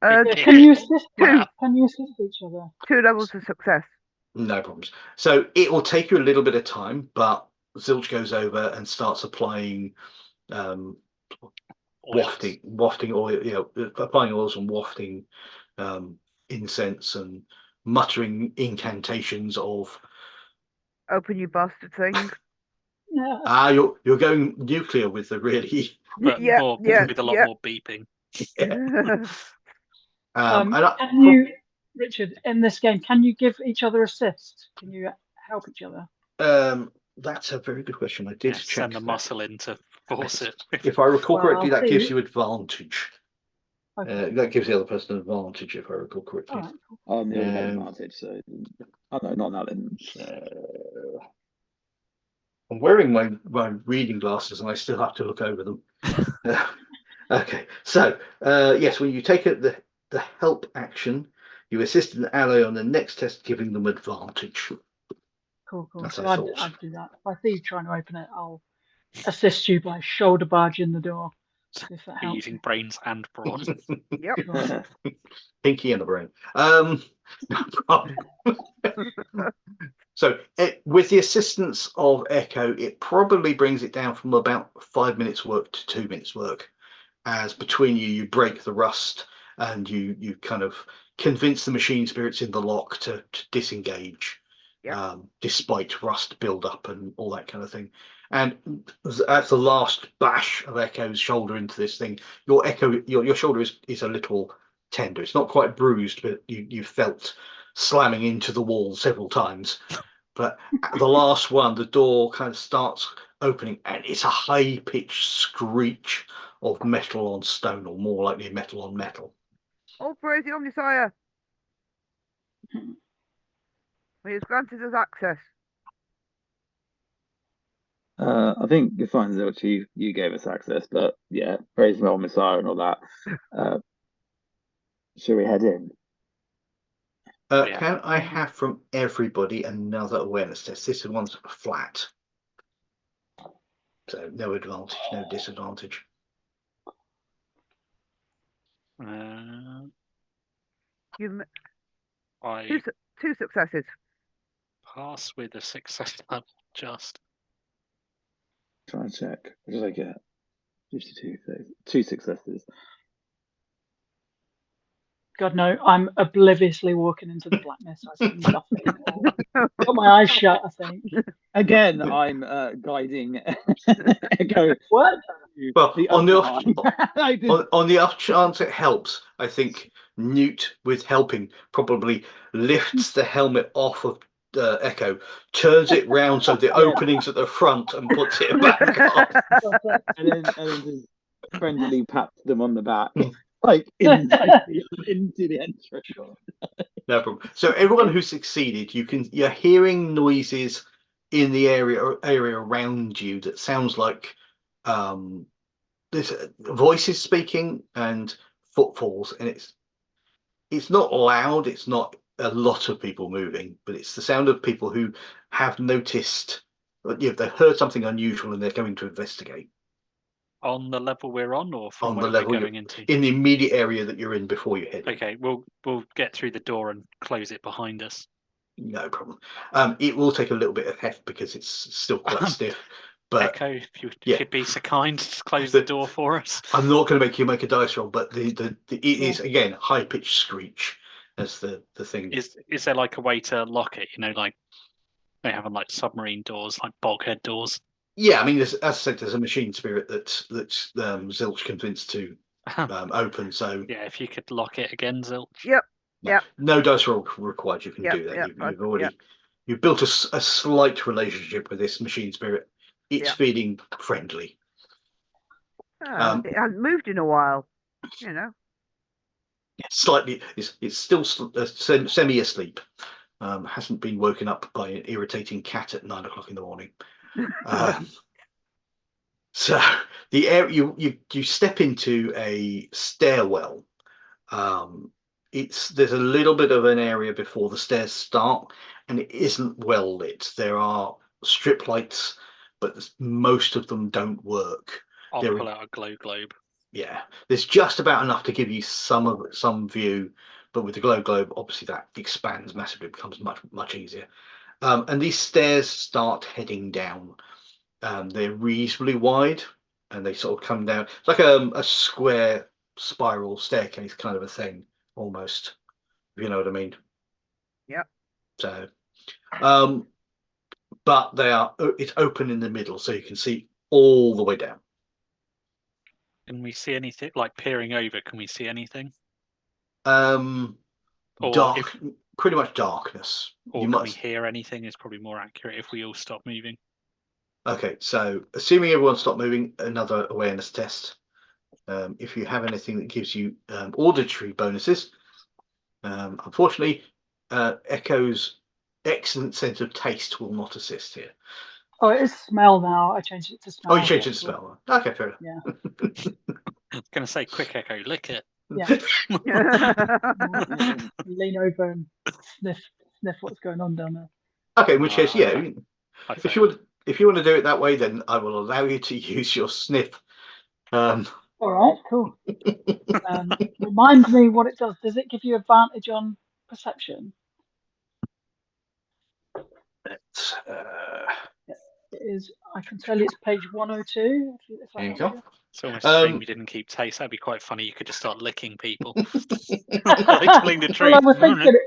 Yeah, can you assist? Wow. Can you assist each other? 2 levels of success. No problems. So it will take you a little bit of time, but Zilch goes over and starts applying wafting oil, applying oils and wafting incense and muttering incantations of Open, you bastard thing. Yeah. You're going nuclear with the really But Yeah, more, yeah, with a lot yeah. more beeping. Can you, Richard, in this game, can you give each other assists? Can you help each other? That's a very good question. I did check Send the that. muscle in to force it. If I recall Well, correctly, I'll that gives see. you advantage. Okay. That gives the other person an advantage, if I recall correctly. All right, cool. I'm the only advantage, so no, not now then. I'm wearing my reading glasses and I still have to look over them. Okay, so yes, when you take the help action, you assist an ally on the next test, giving them advantage. Cool. That's So I I'd thought. do that. If I see you trying to open it, I'll assist you by shoulder barging the door. If that helps. Using brains and brawn. Yep. Sure. Pinky in the brain. No problem. So with the assistance of Echo, it probably brings it down from about 5 minutes work to 2 minutes work, as between you break the rust and you kind of convince the machine spirits in the lock to disengage. Yep. Despite rust build up and all that kind of thing. And at the last bash of Echo's shoulder into this thing, your shoulder is a little tender. It's not quite bruised, but you felt slamming into the wall several times. But at the last one, the door kind of starts opening, and it's a high-pitched screech of metal on stone, or more likely metal on metal. All praise the Omnisire. He has granted us access. I think you're fine, Zilch. You gave us access, but yeah, praise the Lord Messiah and all that. Shall we head in? Yeah. Can I have from everybody another awareness test? This one's flat. So no advantage, no disadvantage. You've I 2 successes. pass with a success level just. Try and check. What did I get? 52. 2 successes. God no, I'm obliviously walking into the blackness. I see nothing. Got my eyes shut, I think. Again, I'm guiding Echo. What? Well, on the I off chance it helps, I think Newt, with helping, probably lifts the helmet off of Echo, turns it round so the opening's at the front, and puts it back on. and then just friendly pats them on the back, like into the entrance. No problem. So everyone who succeeded, you're hearing noises in the area around you that sounds like there's voices speaking and footfalls, and it's not loud. It's not a lot of people moving, but it's the sound of people who have noticed, they've heard something unusual and they're going to investigate. On the level we're on, or from On where the level we're going into? In the immediate area that you're in before you head in. Okay, we'll get through the door and close it behind us. No problem. It will take a little bit of heft because it's still quite stiff. But Echo, if you'd be so kind to close the door for us. I'm not going to make you make a dice roll, but it is again high pitched screech as the thing. Is there like a way to lock it? Like they have like submarine doors, like bulkhead doors. Yeah, I mean, as I said, there's a machine spirit that Zilch convinced to open. So yeah, if you could lock it again, Zilch. Yep. No dice roll required. You can do that. You've built a slight relationship with this machine spirit. It's Yeah. feeling friendly. It hasn't moved in a while, you know. Slightly, it's still semi asleep. Hasn't been woken up by an irritating cat at 9 o'clock in the morning. So the area you step into a stairwell. There's a little bit of an area before the stairs start, and it isn't well lit. There are strip lights, but most of them don't work. I'll pull out a glow globe. Yeah, there's just about enough to give you some view, but with the glow globe, obviously that expands massively. It becomes much easier. And these stairs start heading down. They're reasonably wide, and they sort of come down. It's like a square spiral staircase kind of a thing, almost. If you know what I mean. Yeah. So, but it's open in the middle, so you can see all the way down. Can we see anything? Like peering over, can we see anything? Um, Dark, pretty much darkness. Or can we hear anything? Is probably more accurate if we all stop moving. Okay, so assuming everyone stopped moving, another awareness test. If you have anything that gives you auditory bonuses, unfortunately, Echo's excellent sense of taste will not assist here. Oh, it is smell now. I changed it to smell. Oh, you changed it to smell. Okay, fair enough. Yeah. I was going to say, quick Echo, lick it. Yeah. Lean over and sniff what's going on down there. Okay, in which case, yeah. If you want to do it that way, then I will allow you to use your sniff. All right, cool. Remind me what it does. Does it give you advantage on perception? It is. I can tell you it's page 102. There you go. It's almost a shame we didn't keep taste. That'd be quite funny. You could just start licking people. Telling the truth. Well, I was thinking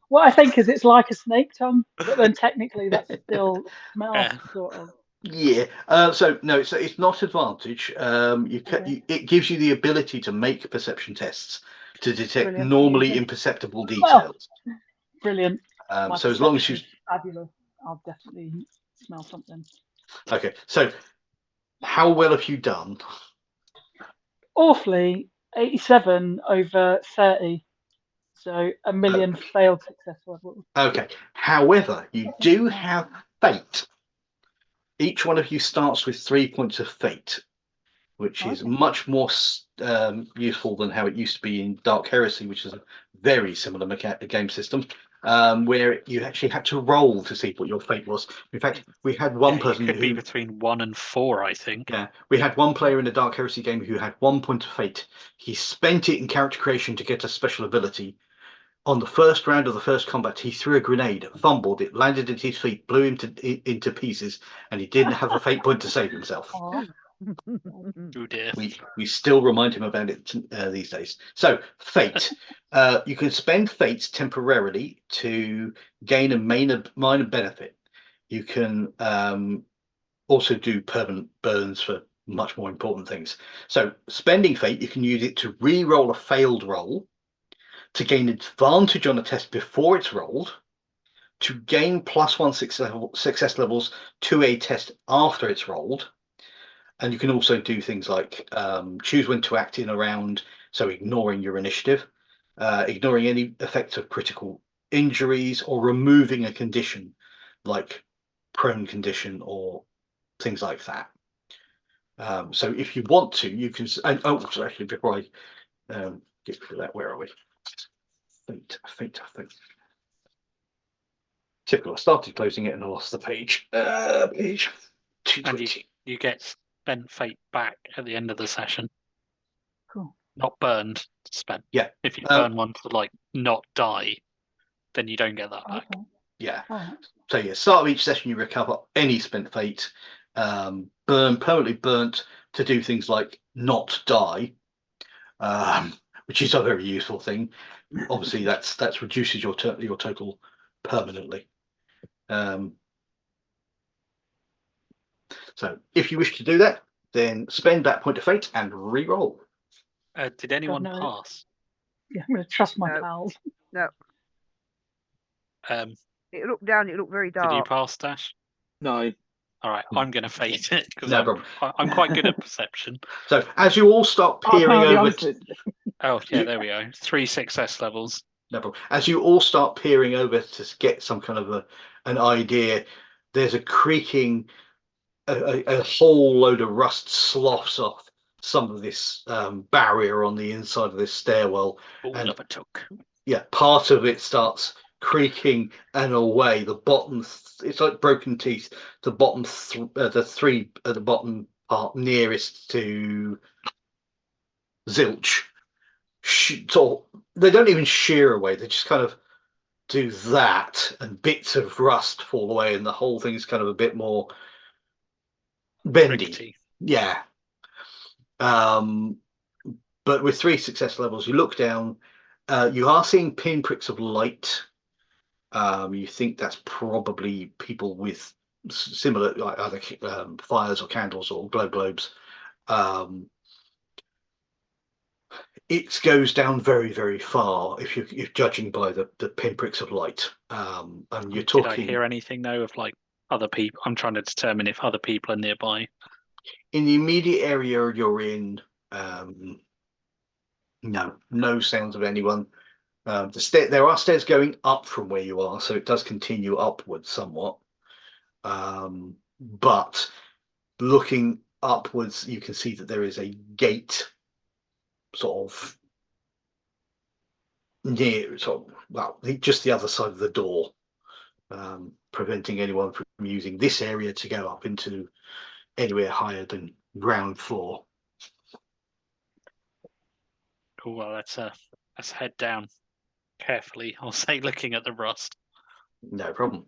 what I think is it's like a snake tongue, but then technically that's still smell, sort of. Yeah. So no, it's not advantage. It gives you the ability to make perception tests to detect normally imperceptible details. Brilliant. So as long as you fabulous, I'll definitely smell something. Okay. So how well have you done? Awfully, 87 over 30. So a million failed success levels. Okay. However, you do have fate. Each one of you starts with 3 points of fate, which is much more useful than how it used to be in Dark Heresy, which is a very similar game system, where you actually had to roll to see what your fate was. In fact, we had one person who could be between 1 and 4, I think. Yeah, we had one player in the Dark Heresy game who had 1 point of fate. He spent it in character creation to get a special ability. On the first round of the first combat, he threw a grenade, fumbled it, landed at his feet, blew him into pieces, and he didn't have a fate point to save himself. Oh dear. We still remind him about it these days. So, fate. You can spend fate temporarily to gain a minor benefit. You can also do permanent burns for much more important things. So, spending fate, you can use it to re-roll a failed roll, to gain advantage on a test before it's rolled, to gain +1 success levels to a test after it's rolled. And you can also do things like choose when to act in a round, so ignoring your initiative, ignoring any effects of critical injuries, or removing a condition like prone condition or things like that. So if you want to, you can. Actually, before I get rid of that, where are we? Fate. Typical. I started closing it and I lost the page. Page 220. And you get spent fate back at the end of the session. Cool. Not burned, spent. Yeah. If you burn one to not die, then you don't get that back. Okay. Yeah. Right. So start of each session you recover any spent fate, permanently burnt to do things like not die, which is a very useful thing. Obviously, that reduces your total permanently. So if you wish to do that, then spend that point of fate and re-roll. Did anyone pass? Yeah, I'm going to trust my pals. No. It looked down. It looked very Did you dark. pass, Dash? No. All right, I'm going to fade it because No problem. I'm quite good at perception. So as you all start peering Apparently, over, I'm supposed to- Oh, yeah, You- there we go. 3 success levels. no problem. As you all start peering over to get some kind of an idea, there's a creaking, a whole load of rust sloughs off some of this barrier on the inside of this stairwell. All And- of a took. Yeah, part of it starts creaking and away. The bottom, it's like broken teeth. The bottom, the three at the bottom part nearest to Zilch, they don't even shear away. They just kind of do that, and bits of rust fall away, and the whole thing's kind of a bit more bendy. Rickety. Yeah. But with 3 success levels, you look down. You are seeing pinpricks of light. You think that's probably people with similar, like either fires or candles or glow globes. It goes down very, very far if you're judging by the pinpricks of light. And you're Did I talking hear anything though of like other people? I'm trying to determine if other people are nearby. in the immediate area you're in. No sounds of anyone. There are stairs going up from where you are, so it does continue upwards somewhat. But looking upwards, you can see that there is a gate sort of near, just the other side of the door, preventing anyone from using this area to go up into anywhere higher than ground floor. Cool. Well, let's head down carefully. I'll say, looking at the rust. No problem.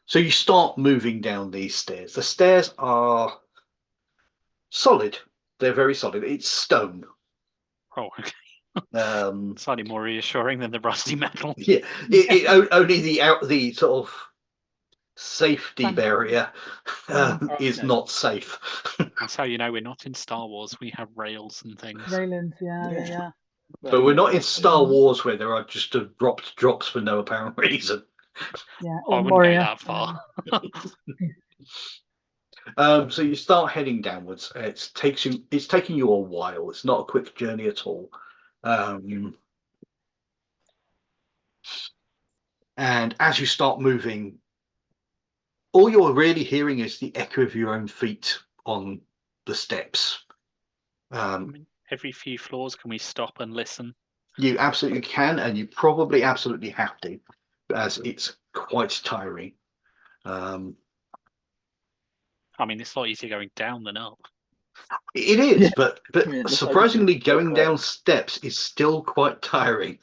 So you start moving down these stairs. The stairs are solid. They're very solid. It's stone. Oh, okay. Slightly more reassuring than the rusty metal. Yeah, only the sort of safety Thank you. barrier is Okay. not safe. That's how you know we're not in Star Wars. We have rails and things. Railings, yeah. But we're not in Star Wars where there are just drops for no apparent reason. Yeah, I or wouldn't Moria. go that far. So you start heading downwards. It's taking you a while. It's not a quick journey at all. And as you start moving, all you're really hearing is the echo of your own feet on the steps. Every few floors, can we stop and listen? You absolutely can, and you probably absolutely have to, as it's quite tiring. I mean, it's a lot easier going down than up. It is, Yeah. but Yeah, it's like surprisingly, you can going walk down around. steps is still quite tiring.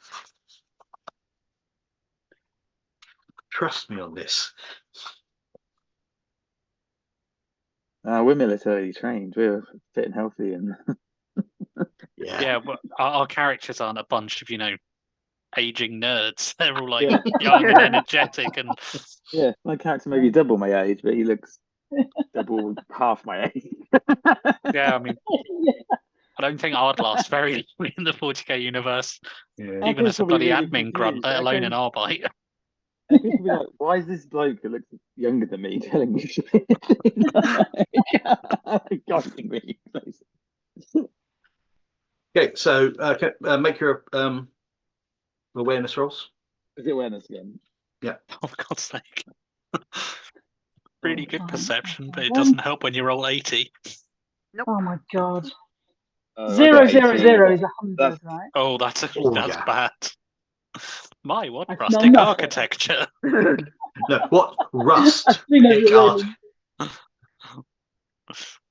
Trust me on this. We're military trained. We're fit and healthy, and Yeah. Yeah, but our characters aren't a bunch of, aging nerds. They're all like Yeah. young and energetic, and yeah, my character may be double my age, but he looks double half my age. yeah, I mean, I don't think I'd last very long in the 40k universe, Yeah. even as a probably bloody really admin grunt, confused. let alone an Arbite. Echo's gonna be like, why is this bloke who looks younger than me telling me shit? Guiding me. Okay, so make your awareness rolls. Is it awareness again? Oh, for God's sake. Really good Oh, perception, but it one. doesn't help when you roll 80. Oh my god. I 0, got 0, 18, 0 is but 100, that's- right? Oh, that's yeah. bad. My, what I smell rustic nothing. architecture. No, what rust? I've seen Pick it art. really.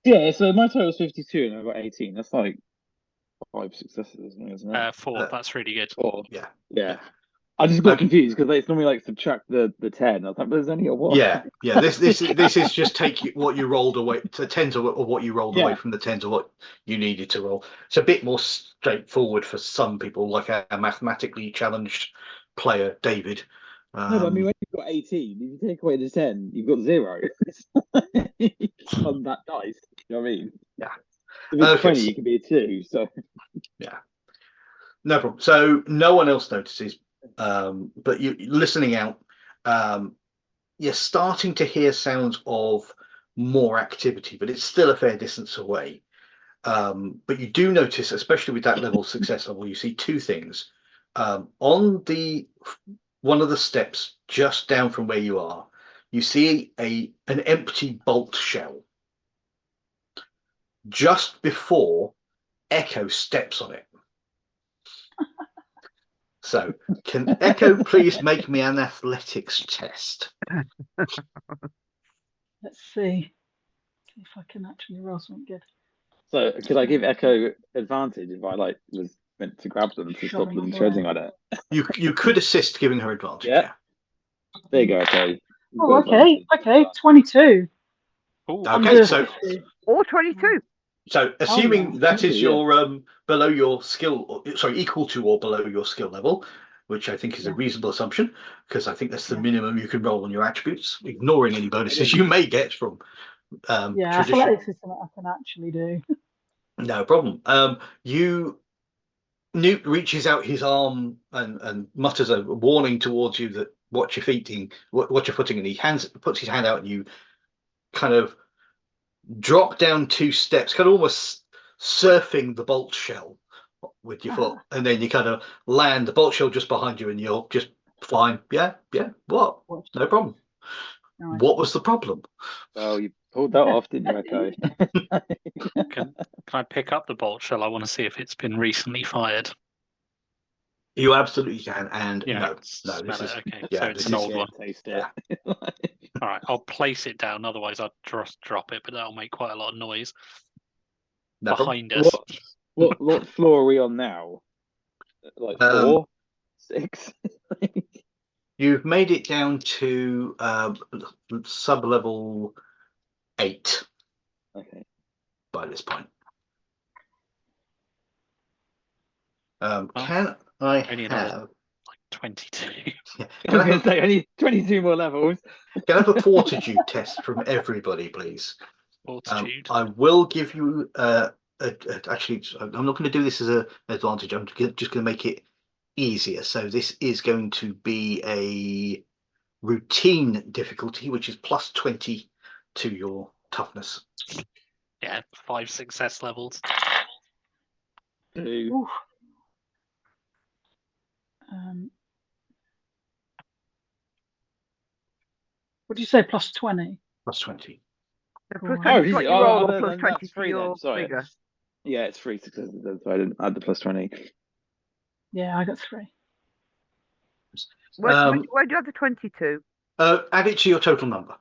Yeah, so my total is 52 and I got 18. That's like 5 successes, isn't it? 4, that's really good. 4. Yeah. Yeah. I just got Okay. confused because it's normally like subtract the 10. I was like, but there's only a 1. Yeah. This is just take what you rolled away to 10 or what you rolled away Yeah. from the 10 to what you needed to roll. It's a bit more straightforward for some people, like a mathematically challenged player, David. No, but I mean, when you've got 18, if you take away the 10, you've got 0. On that dice. You know what I mean? Yeah. If it's Okay, 20, so- you can be a 2. So No problem. So no one else notices, but you listening out, you're starting to hear sounds of more activity, but it's still a fair distance away. But you do notice, especially with that level success level, you see two things. On one of the steps just down from where you are, you see an empty bolt shell just before Echo steps on it. So, can Echo please make me an athletics test? Let's see if I can actually roll something good. So could I give Echo advantage if I was meant to grab them to stop them treading on it? You could assist giving her advantage. Yeah. There you go, Echo. Oh, okay, 22. Ooh. Okay, so Or 22. So, assuming yeah. that is Yeah. your below your skill, sorry, equal to or below your skill level, which I think is a Yeah. reasonable assumption, because I think that's the Yeah. minimum you can roll on your attributes, ignoring any bonuses you may get from Yeah, tradition. athletics is something I can actually do. No problem. Newt reaches out his arm and mutters a warning towards you that watch your footing, and he puts his hand out, and you kind of drop down 2 steps, kind of almost surfing the bolt shell with your foot, and then you kind of land the bolt shell just behind you, and you're just fine. Yeah. What? No problem. Nice. What was the problem? Well, you pulled that off, didn't you, Echo? Can I pick up the bolt shell? I want to see if it's been recently fired. You absolutely can, and no, smell this is okay. yeah, So it's this an is- old one. Taste it. All right, I'll place it down. Otherwise, I'll just drop it, but that'll make quite a lot of noise no problem. behind us. What floor are we on now? Like 4, 6? You've made it down to sub-level 8 Okay. by this point. Well, can I only another- have 22. yeah, I was going to say only 22 more levels. can I have a fortitude test from everybody, please? Fortitude. I will give you actually, I'm not going to do this as an advantage. I'm just going to make it easier. So this is going to be a routine difficulty, which is plus 20 to your toughness. Yeah, 5 success levels. 2. Oof. What did you say? Plus 20. Plus 20. So plus Oh, 20 is what you oh, roll, then or plus that's 20 to free then, your sorry. figure. Yeah, it's 3 successes, so I didn't add the plus 20. Yeah, I got 3. Where do you have the 22? Add it to your total number.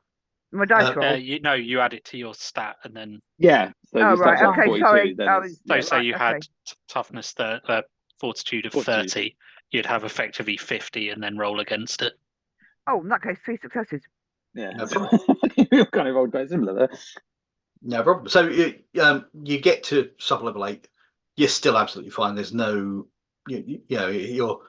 My dice roll. You add it to your stat, and then Yeah, so Oh, if you right, start at okay, 42, sorry. then I it's, was- so yeah. say you right, had okay. toughness, fortitude of Fortitude. 30, you'd have effectively 50, and then roll against it. Oh, in that case, 3 successes. Yeah, No we kind of rolled quite similar there. No problem. So you get to sub-level 8. You're still absolutely fine. There's no, you're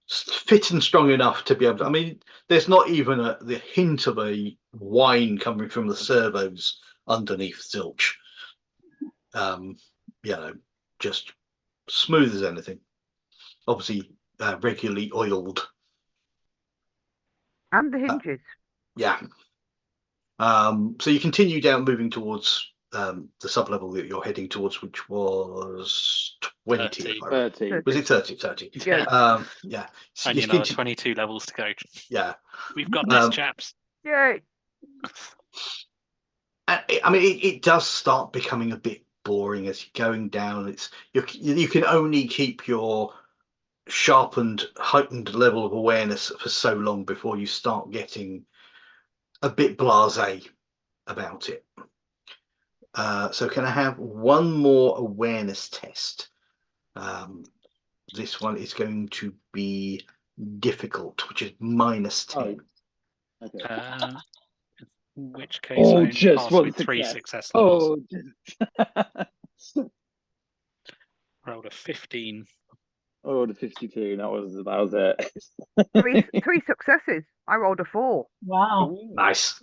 fit and strong enough to be able to. I mean, there's not even the hint of a whine coming from the servos underneath Zilch. Just smooth as anything. Obviously, regularly oiled. And the hinges. Yeah. So you continue down, moving towards the sub-level that you're heading towards, which was 20. 30. 30. Was it 30? 30. Yeah. Yeah. So Only you another continue- 22 levels to go. Yeah. We've got this, Um, chaps. Yay. I mean, it does start becoming a bit boring as you're going down. You can only keep your sharpened, heightened level of awareness for so long before you start getting a bit blasé about it. So can I have one more awareness test? This one is going to be difficult, which is minus 10. Oh. Okay. In which case, Oh, I only just passed one with 3 success. success levels. Oh, Rolled a 15. oh, the 52. That was it. 3 successes. I rolled a 4. Wow. Nice.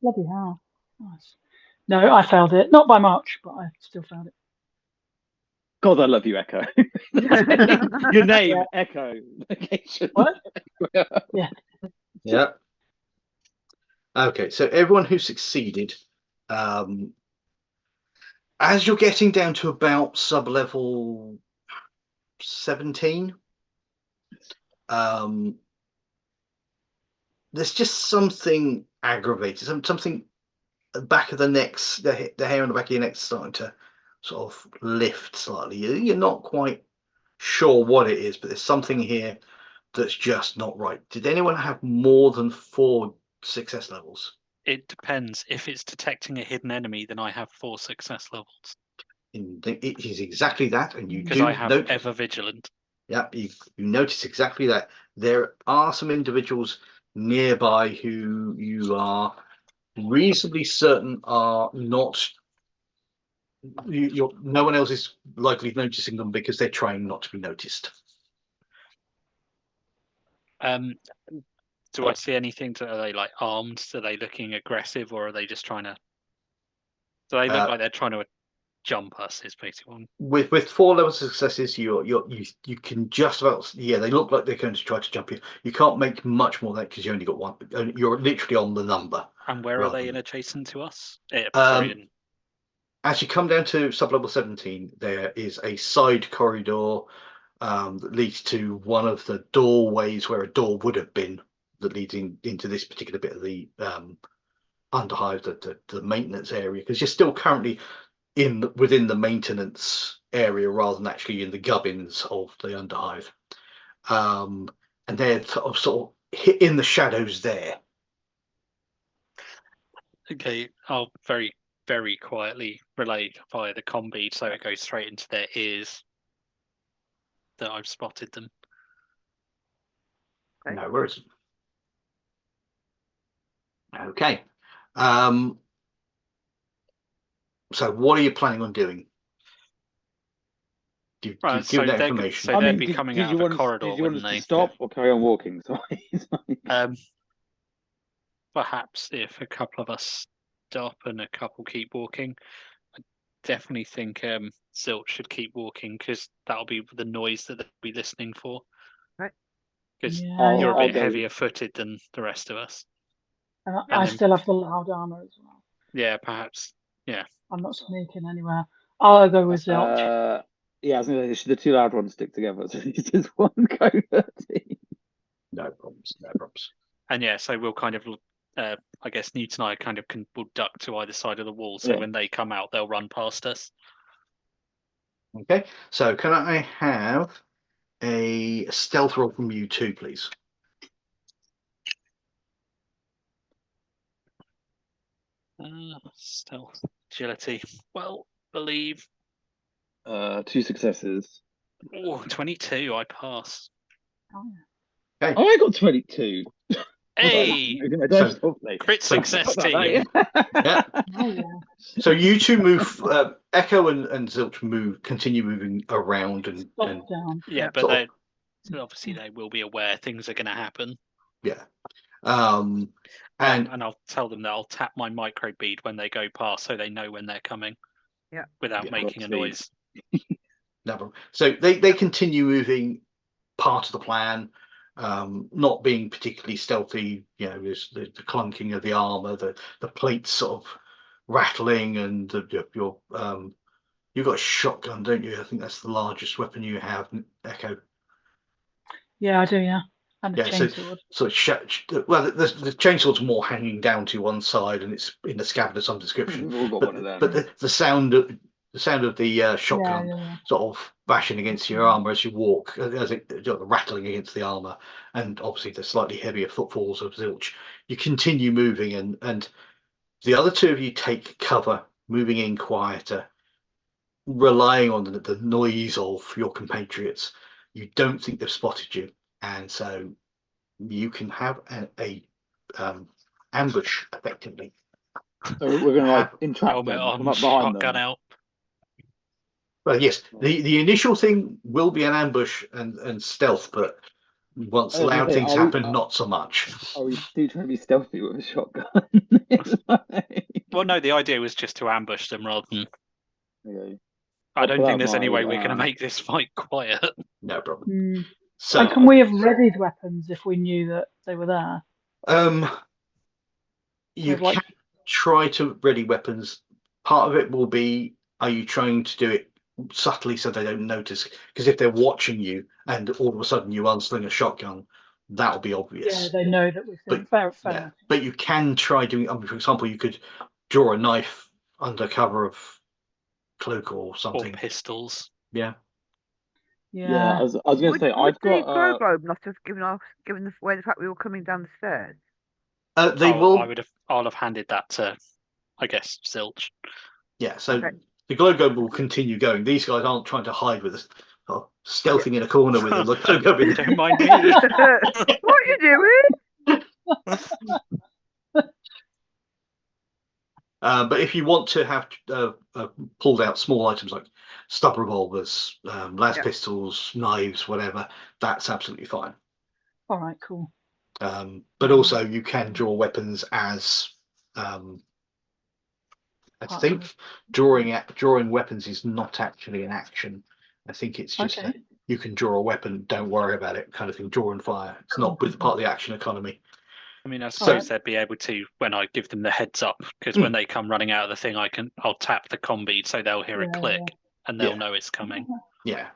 Bloody hell. Nice. No, I failed it. Not by much, but I still failed it. God, I love you, Echo. Your name, Echo. Location. What? Yeah. Yeah. Okay, so everyone who succeeded, as you're getting down to about sub-level 17, there's just something aggravated, something at the back of the neck, the hair on the back of your neck starting to sort of lift slightly. You're not quite sure what it is, but there's something here that's just not right. Did anyone have more than 4 success levels? It depends. If it's detecting a hidden enemy, then I have 4 success levels. It is exactly that, and you Because do I have note. ever vigilant. Yeah, you notice exactly that. There are some individuals nearby who you are reasonably certain are not. No one else is likely noticing them because they're trying not to be noticed. Do I see anything? Are they like armed? Are they looking aggressive, or are they just trying to? Do they look like they're trying to jump us? Is basically one. With 4 levels of successes, you can just about, yeah, they look like they're going to try to jump you. You can't make much more of that because you only got 1. You're literally on the number. And where are they in adjacent to us? As you come down to sub-level 17, there is a side corridor that leads to one of the doorways where a door would have been, that leads into this particular bit of the underhive, the maintenance area, because you're still currently within the maintenance area rather than actually in the gubbins of the underhive. And they're sort of in the shadows there. Okay, I'll very, very quietly relay via the comm bead so it goes straight into their ears that I've spotted them. Okay. No worries. Okay. So what are you planning on doing? Do you give that information? So they'd be coming out of a corridor, wouldn't they? Stop or carry on walking? Sorry. Perhaps if a couple of us stop and a couple keep walking, I definitely think Zilt should keep walking because that'll be the noise that they'll be listening for. Right. Because Yeah, you're yeah. a bit heavier footed than the rest of us. And And I then- still have the loud armor as well. Yeah, perhaps. Yeah. I'm not sneaking anywhere. I'll go with Zilch. Yeah, I was gonna say, the 2 loud ones stick together, so it's just one covert. No problems. No problems. And yeah, so we'll kind of, I guess Newt and I will duck to either side of the wall. So when they come out, they'll run past us. Okay. So can I have a stealth roll from you two, please? Stealth, agility. Well, believe. 2 successes. Oh, 22. I pass. Okay. Oh, I got 22. Hey, crit success team. Yeah. Oh, yeah. So you two move. Echo and Zilch continue moving around and Down. Yeah, but obviously they will be aware things are going to happen. Yeah. And I'll tell them that I'll tap my micro bead when they go past, so they know when they're coming. Yeah. Without making a noise. No problem. So they continue moving, part of the plan, not being particularly stealthy. You know, there's the clunking of the armor, the plates sort of rattling, and you've got a shotgun, don't you? I think that's the largest weapon you have, Echo. Yeah, I do. Yeah, and the chainsword. The chainsword's more hanging down to one side, and it's in a scabbard of some description. We've all got one of them. But the sound of the shotgun sort of bashing against your armor as you walk, as it rattling against the armor, and obviously the slightly heavier footfalls of Zilch. You continue moving, and the other 2 of you take cover, moving in quieter, relying on the noise of your compatriots. You don't think they've spotted you, and so you can have a ambush effectively. So we're going to entrap helmet them, on, come up behind shotgun them. out. Well, yes, the initial thing will be an ambush and stealth, but once loud things happen, not so much. Are we still trying to be stealthy with a shotgun? Well, no, the idea was just to ambush them rather than. Okay. I don't think there's any way we're going to make this fight quiet. No problem. Mm. So, And can we have readied weapons if we knew that they were there? You With, like- can try to ready weapons. Part of it will be, are you trying to do it subtly so they don't notice? Because if they're watching you and all of a sudden you unsling a shotgun, that'll be obvious. Yeah, they know that we're But- fair. Yeah. But you can try doing, for example, you could draw a knife under cover of cloak or Or something. pistols. Yeah, I was going to Would, say, would I've the got. globe not have given the away the fact we were coming down the stairs? They will. I'll have handed that to, I guess, Zilch. Yeah, so Okay. the glow will continue going. These guys aren't trying to hide with us, stealthing in a corner with a glow in. Don't mind me. What are you doing? But if you want to have pulled out small items like stub revolvers, las pistols, knives, whatever, that's absolutely fine. All right, cool. But also you can draw weapons as I think drawing weapons is not actually an action. I think it's just Okay. you can draw a weapon, don't worry about it, kind of thing. Draw and fire. It's not with part of the action economy. I mean, I suppose they'd be able to when I give them the heads up, because when they come running out of the thing, I'll tap the comm bead so they'll hear a click and they'll know it's coming. Yeah.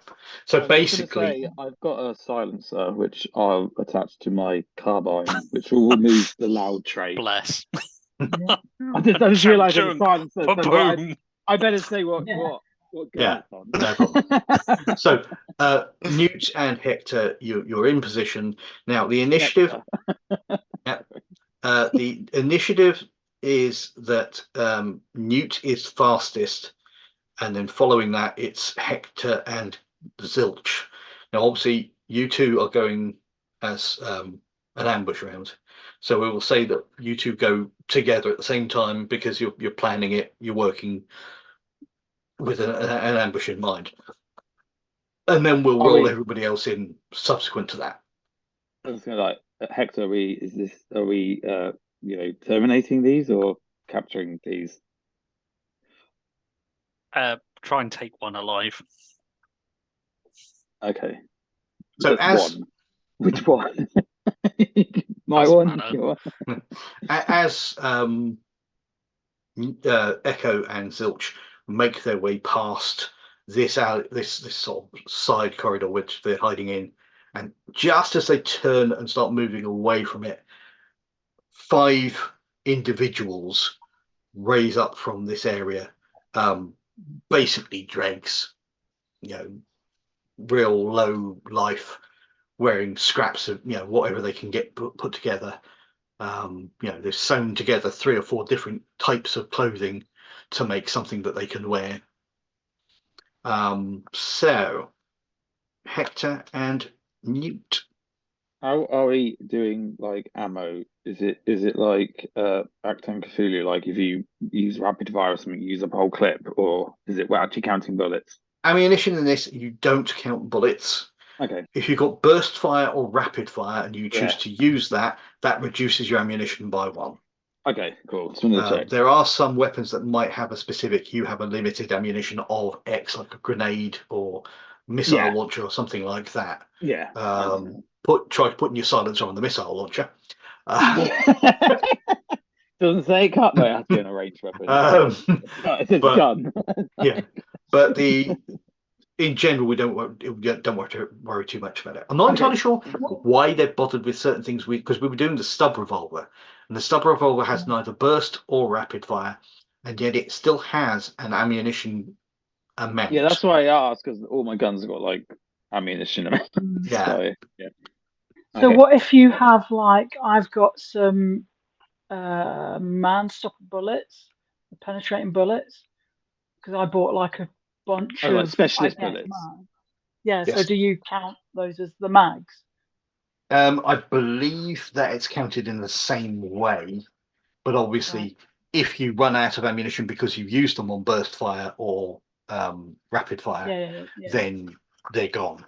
So I was gonna basically, say, I've got a silencer which I'll attach to my carbine, which will remove the loud trait. Bless. I just realised it's a silencer. So Boom. I better say what gun it's on. No problem. So Newt and Hector, you're in position now. The initiative. The initiative is that Newt is fastest, and then following that it's Hector and Zilch. Now, obviously, you two are going as an ambush round, so we will say that you two go together at the same time because you're planning it. You're working with an ambush in mind, and then we'll roll everybody else in subsequent to that. I was going to Hector, are we terminating these or capturing these? Try and take one alive. Okay. So which one? My Doesn't one. matter. Your one? As Echo and Zilch make their way past this sort of side corridor which they're hiding in, and just as they turn and start moving away from it, 5 individuals raise up from this area, basically dregs, real low life, wearing scraps of whatever they can get put together. They've sewn together 3 or 4 different types of clothing to make something that they can wear. So Hector and Newt. How are we doing ammo? Is it like Acton Cthulhu, like if you use rapid fire or something, you use up a whole clip, or is it we're actually counting bullets? Ammunition in this, you don't count bullets. Okay. If you've got burst fire or rapid fire and you choose to use that reduces your ammunition by 1. Okay, cool. Just wanted to check. There are some weapons that might have you have a limited ammunition of X, like a grenade or missile launcher or something like that. Yeah. Try putting your silencer on the missile launcher. Doesn't say it can't. No, it has to be on a ranged weapon. It's a gun. Yeah, but in general, we don't worry too much about it. I'm not entirely sure why they're bothered with certain things, because we were doing the stub revolver, and the stub revolver has neither burst or rapid fire, and yet it still has an ammunition amount. Yeah, that's why I asked, because all my guns have got ammunition amount. So what if you have I've got some man-stopper bullets, penetrating bullets, because I bought a bunch of specialist bullets. Yeah. Yes. So do you count those as the mags? I believe that it's counted in the same way, but obviously, if you run out of ammunition because you've used them on burst fire or rapid fire, then they're gone.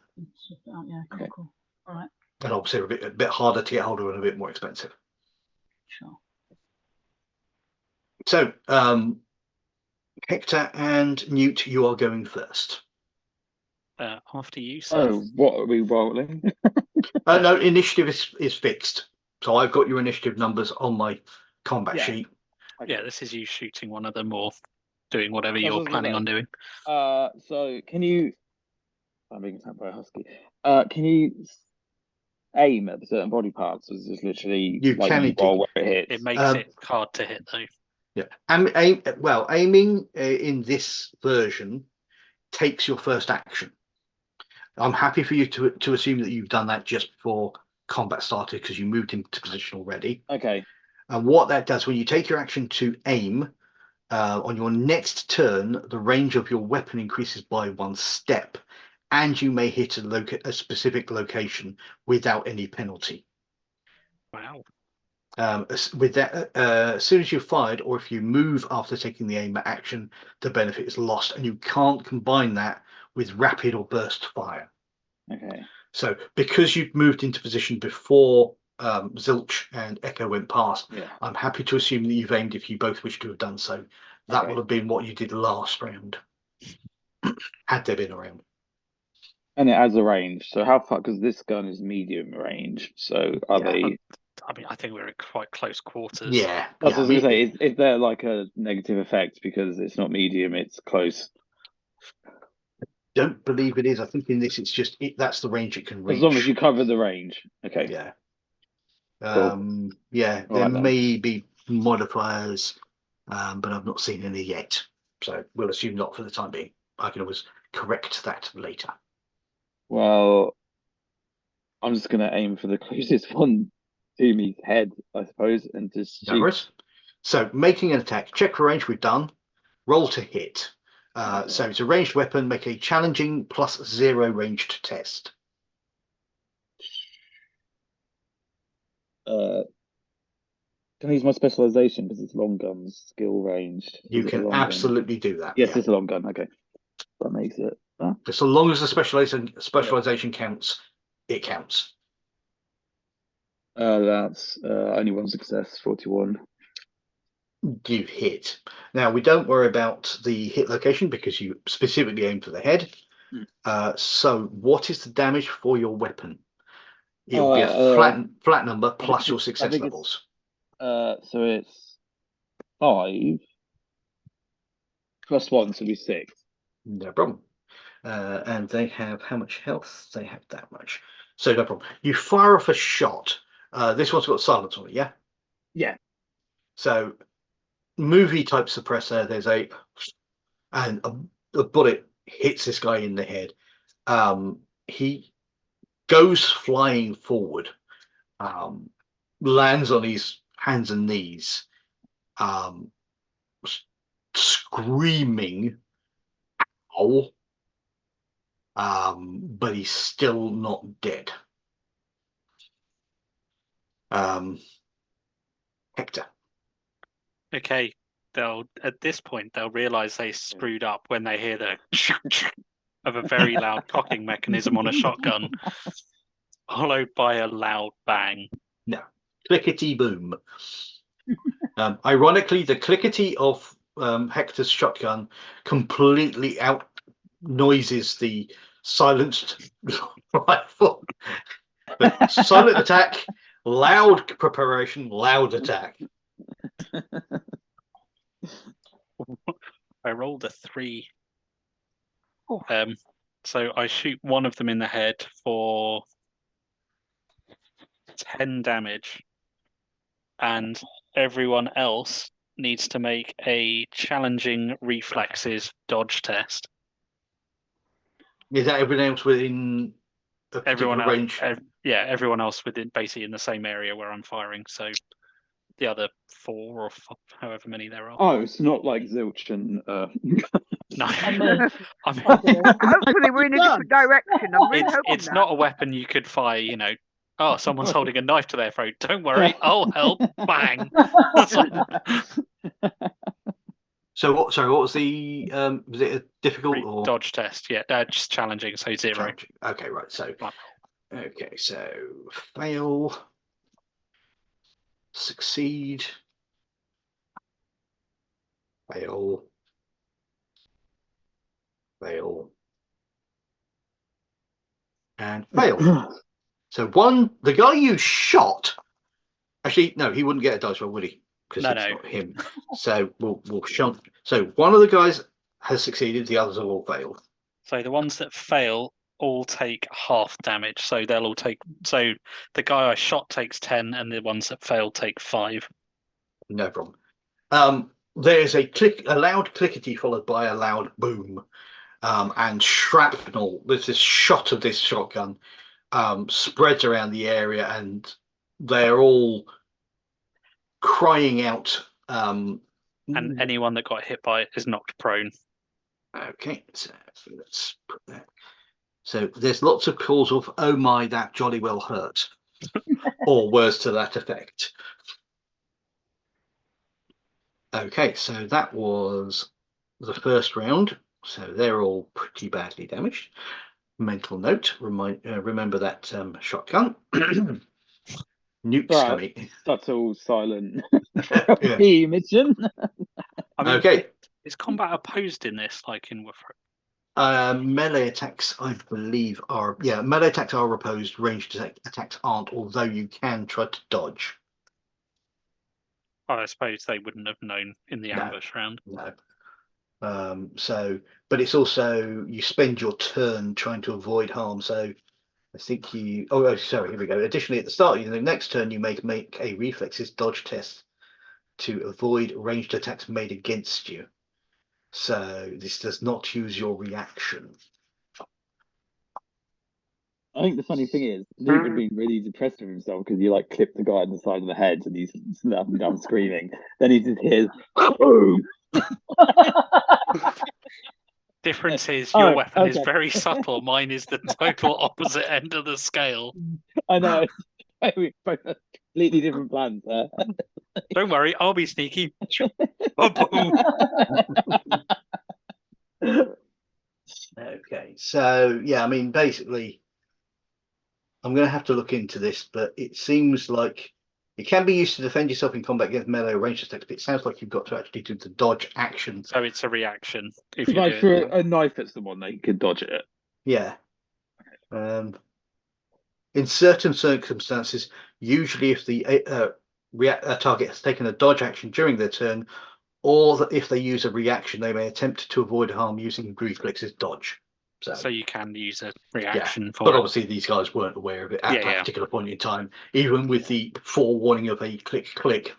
Yeah, cool. All right. And obviously, a bit harder to get hold of and a bit more expensive. Sure. So, Hector and Newt, you are going first. After you, sir. Oh, what are we rolling? No, initiative is fixed. So I've got your initiative numbers on my combat Yeah. sheet. Okay. Yeah, this is you shooting one of them or doing whatever That's what I you're was gonna planning say. on doing. So can you? I'm being attacked by a husky. Can you aim at certain body parts? Or is this literally You like can you roll indeed. where it hits? It makes it hard to hit though. Yeah. Aiming in this version takes your first action. I'm happy for you to assume that you've done that just before combat started because you moved into position already. Okay. And what that does, when you take your action to aim, on your next turn, the range of your weapon increases by 1 step, and you may hit a specific location without any penalty. Wow. With that, as soon as you've fired, or if you move after taking the aim action, the benefit is lost, and you can't combine that with rapid or burst fire. Okay. So, because you've moved into position before Zilch and Echo went past, Yeah. I'm happy to assume that you've aimed if you both wish to have done so. That Okay. would have been what you did last round, had there been a round. And it has a range. So how far? Because this gun is medium range. So are Yeah. they? I mean, I think we're in quite close quarters. Yeah. That's Yeah, what I was gonna say. Is there like a negative effect because it's not medium? It's close. don't believe it is. I think in this it's just that's the range it can reach. As long as you cover the range. Okay. Yeah. Cool. Yeah, All there right, then. may be modifiers, but I've not seen any yet. So we'll assume not for the time being. I can always correct that later. Well, I'm just gonna aim for the closest one to me's head, I suppose, and just No shoot. worries. So making an attack, check for range, we've done. Roll to hit. Okay. So it's a ranged weapon, make a challenging +0 ranged test. Can I use my specialization because it's long guns, skill ranged? You Is it a can long gun? absolutely do that. Yes, Yeah. it's a long gun. Okay, that makes it. Just so long as the specialization counts, it counts. That's only one success, 41. You hit. Now we don't worry about the hit location because you specifically aim for the head. So what is the damage for your weapon? It'll be a flat number plus your success levels. So it's 5 plus 1, so it'll be 6. No problem. And they have how much health? They have that much. So no problem. You fire off a shot. This one's got silence on it, yeah? Yeah. So movie type suppressor, there's and a bullet hits this guy in the head. He goes flying forward, lands on his hands and knees, screaming, ow, but he's still not dead. Hector. Okay, at this point they'll realise they screwed up when they hear the of a very loud cocking mechanism on a shotgun, followed by a loud bang. No, clickety boom. Ironically, the clickety of Hector's shotgun completely out noises the silenced rifle. But silent attack, loud preparation, loud attack. I rolled a 3. So I shoot one of them in the head for 10 damage, and everyone else needs to make a challenging reflexes dodge test. Is that everyone else within a Everyone particular else, range? everyone else within basically in the same area where I'm firing. So the other 4 or however many there are. Oh, it's not like Zilch and No, Hopefully we're in a different direction. I'm really hoping it's that. not a weapon you could fire. You know, oh, someone's holding a knife to their throat. Don't worry, I'll help. Bang. So what? Sorry, what was the? Was it a difficult or dodge test? Yeah, just challenging. So 0. challenging? Okay, right. So okay, so fail, succeed, fail, fail, and fail. So the guy you shot Actually, no, he wouldn't get a dice roll, would he? Because No, it's no. not him. So we'll shunt. So one of the guys has succeeded, the others have all failed. So the ones that fail all take half damage. So they'll all take. So the guy I shot takes 10, and the ones that fail take 5. No problem. There's a loud clickety followed by a loud boom, and shrapnel. There's this shot of this shotgun spreads around the area, and they're all crying out. And anyone that got hit by it is knocked prone. Okay, so let's put that. So there's lots of calls of "Oh my, that jolly well hurt," or words to that effect. Okay, so that was the first round. So they're all pretty badly damaged. Mental note: remember that shotgun. Nukes coming. Subtle, silent Yeah. mission. I mean, Okay. is combat opposed in this, like in Warhammer? Melee attacks, I believe, are melee attacks are opposed. Ranged attacks aren't, although you can try to dodge. I suppose they wouldn't have known in the ambush round. No. But it's also you spend your turn trying to avoid harm. So I think you. Oh, sorry. Here we go. Additionally, at the start of the next turn, you make a reflexes dodge test to avoid ranged attacks made against you. So this does not use your reaction. I think the funny thing is, Luke would be really depressed with himself because you like clipped the guy in the side of the head and he's up and down screaming. Then he just hears boom. Difference is your weapon is very subtle. Mine is the total opposite end of the scale. I know. Completely different plans there. Don't worry, I'll be sneaky. Boom. Okay, so yeah, I mean, basically, I'm going to have to look into this, but it seems like it can be used to defend yourself in combat against melee or ranged attacks, but it sounds like you've got to actually do the dodge action. So it's a reaction. If you like do a knife at someone, they could dodge it. Yeah. In certain circumstances, usually if the target has taken a dodge action during their turn, or if they use a reaction, they may attempt to avoid harm using reflexes dodge. So you can use a reaction for but it. obviously these guys weren't aware of it at that Yeah. particular point in time. Even with the forewarning of a click,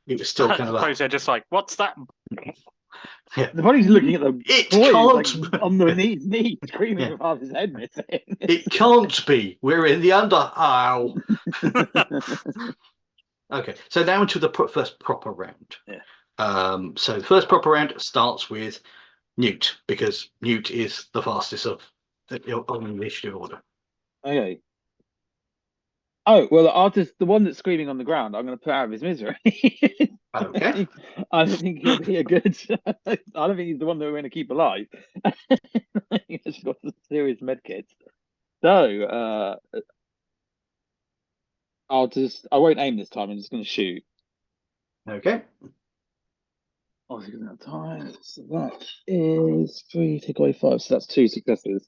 it was still kind of suppose they're just like, what's that? Yeah. The body's looking at the It boy, can't like, on the knee, screaming with half his head missing. It can't be. We're in the underhive. Okay, so now into the first proper round. Yeah. So the first proper round starts with Newt, because Newt is the fastest on the initiative order. Okay. Oh, well, the one that's screaming on the ground, I'm going to put out of his misery. Okay. I don't think he'll be a good. I don't think he's the one that we're going to keep alive. He's got some serious medkits. So, I won't aim this time. I'm just going to shoot. Okay. Obviously, doesn't have time. So that is 3, take away 5. So that's 2 successes.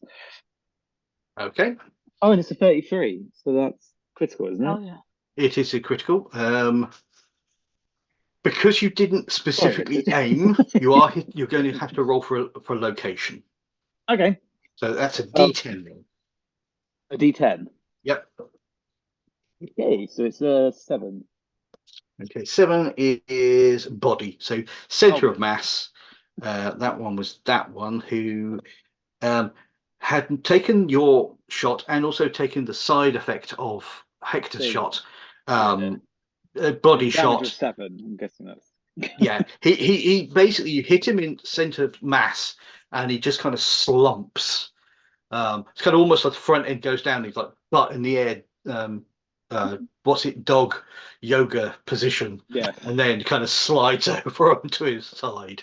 Okay. Oh, and it's a 33. So that's critical, isn't it? Oh yeah. It is a critical. Because you didn't specifically aim, you're going to have to roll for location. Okay. So that's a D10 roll. A D10. Yep. Okay, so it's a 7. Okay, 7 is body, so center of mass. That one was that one who had taken your shot and also taken the side effect of Hector's shot. Body shot. Was 7. I'm guessing that's. Yeah, he basically, you hit him in center of mass, and he just kind of slumps. It's kind of almost like the front end goes down. He's like butt in the air. Dog yoga position. Yeah. And then kind of slides over onto his side.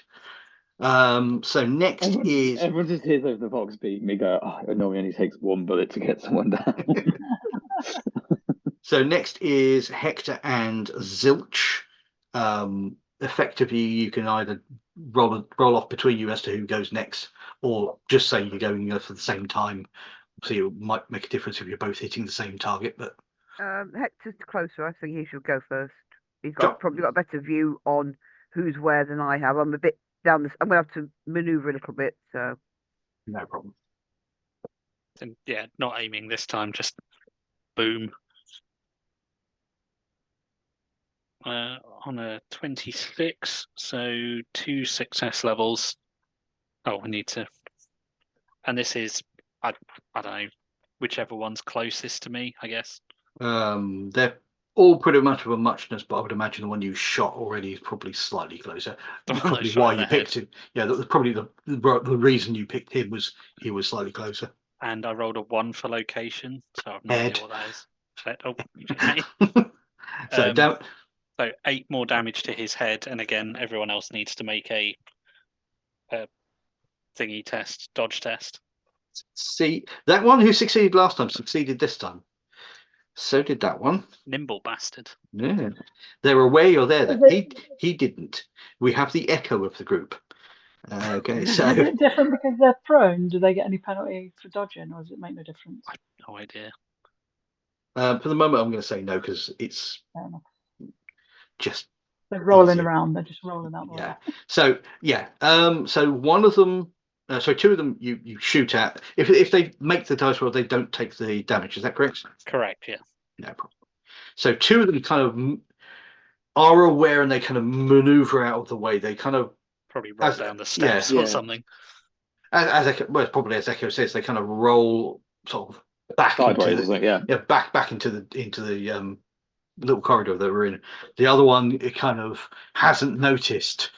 So next everyone just hears over the Vox beat me go, oh, it normally only takes 1 bullet to get someone down. So next is Hector and Zilch. Effectively, you can either roll off between you as to who goes next, or just say you're going for the same time. So it might make a difference if you're both hitting the same target, but Hector's closer. I think he should go first. He's Sure. probably got a better view on who's where than I have. I'm a bit down this. I'm gonna have to manoeuvre a little bit. So No problem. And yeah, not aiming this time, just boom. On a 26, so 2 success levels. Oh, we need to. And this is, I don't know, whichever one's closest to me, I guess. They're all pretty much of a muchness, but I would imagine the one you shot already is probably slightly closer. The one I Probably shot why in you the picked him. Yeah, probably the reason you picked him was he was slightly closer. And I rolled a 1 for location, so I've no Head. idea what that is. Oh, okay. So down. So 8 more damage to his head, and again, everyone else needs to make a thingy test, dodge test. See, that one who succeeded last time succeeded this time. So did that one. Nimble bastard. Yeah, they're aware you're there. That he didn't. We have the echo of the group. Okay, so Is it different because they're prone? Do they get any penalty for dodging, or does it make no difference? I have no idea. for the moment, I'm going to say no because it's Fair enough. just They're rolling easier. around. They're just rolling out the way. Yeah. So yeah. So one of them. So 2 of them you shoot at. If they make the dice roll, they don't take the damage. Is that correct? Correct, yeah. No problem. So 2 of them kind of are aware and they kind of maneuver out of the way. They kind of Probably roll down the steps Yeah. or something. as Echo, well, probably as Echo says, they kind of roll sort of back Sideways, into isn't it? Yeah. back into the little corridor that we're in. The other one, it kind of hasn't noticed,